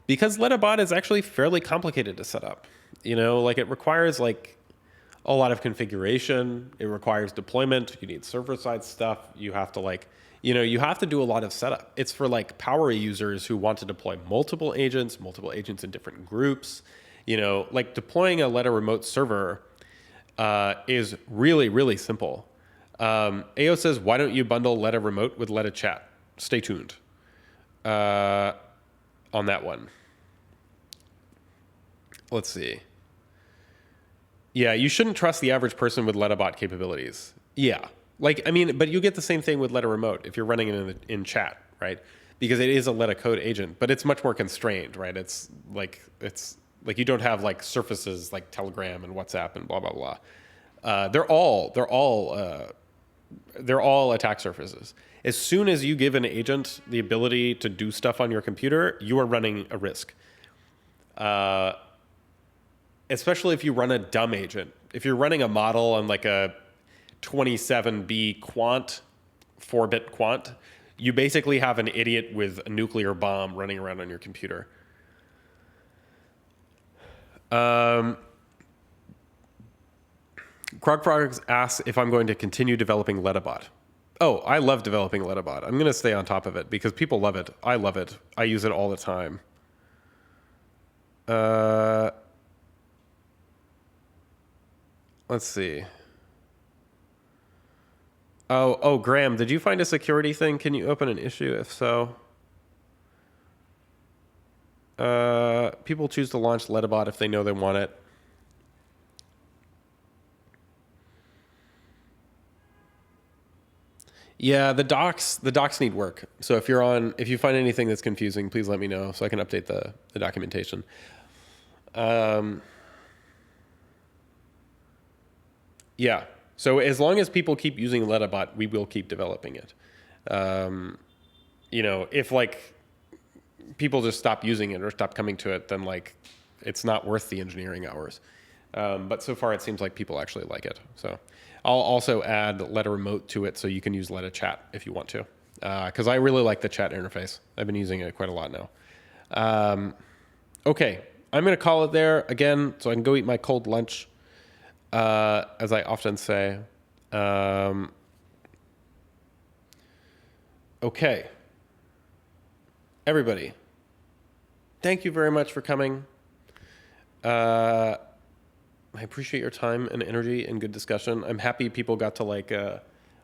Because Lettabot is actually fairly complicated to set up. It requires like a lot of configuration. It requires deployment. You need server-side stuff. You have to you have to do a lot of setup. It's for like power users who want to deploy multiple agents in different groups. Like deploying a Letta Remote server is really, really simple. AO says, why don't you bundle Letta Remote with Letta Chat? Stay tuned on that one. Let's see. Yeah, you shouldn't trust the average person with Lettabot capabilities. Yeah. But you get the same thing with Letta Remote if you're running it in chat, right? Because it is a Letta Code agent, but it's much more constrained, right? It's like you don't have like surfaces like Telegram and WhatsApp and blah, blah, blah. They're all attack surfaces. As soon as you give an agent the ability to do stuff on your computer, you are running a risk. Especially if you run a dumb agent. If you're running a model on like a 27B quant, 4-bit quant, you basically have an idiot with a nuclear bomb running around on your computer. Krogfrogs asks if I'm going to continue developing Lettabot. Oh, I love developing Lettabot. I'm going to stay on top of it because people love it. I love it. I use it all the time. Let's see. Oh, Graham, did you find a security thing? Can you open an issue? If so, people choose to launch Lettabot if they know they want it. Yeah, the docs need work. So if you find anything that's confusing, please let me know so I can update the documentation. Yeah. So as long as people keep using Lettabot, we will keep developing it. You know, if like people just stop using it or stop coming to it, then like it's not worth the engineering hours. But so far, it seems like people actually like it. So I'll also add Letta Remote to it so you can use Letta Chat if you want to. Because I really like the chat interface. I've been using it quite a lot now. Okay, I'm going to call it there again so I can go eat my cold lunch, as I often say. Okay. Everybody, thank you very much for coming. I appreciate your time and energy and good discussion. I'm happy people got to like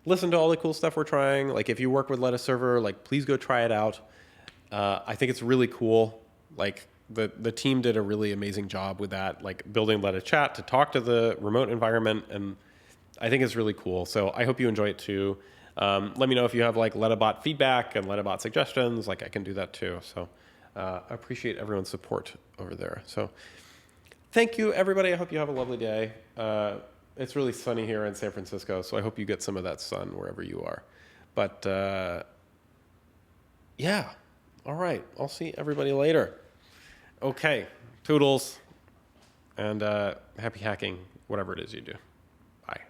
listen to all the cool stuff we're trying. Like if you work with Letta Server, like please go try it out. I think it's really cool. Like the team did a really amazing job with that, like building Letta Chat to talk to the remote environment, and I think it's really cool. So I hope you enjoy it too. Let me know if you have like Lettabot feedback and Lettabot suggestions. Like I can do that too. So I appreciate everyone's support over there. So thank you, everybody. I hope you have a lovely day. It's really sunny here in San Francisco, so I hope you get some of that sun wherever you are. But yeah, all right. I'll see everybody later. Okay, toodles, and happy hacking, whatever it is you do. Bye.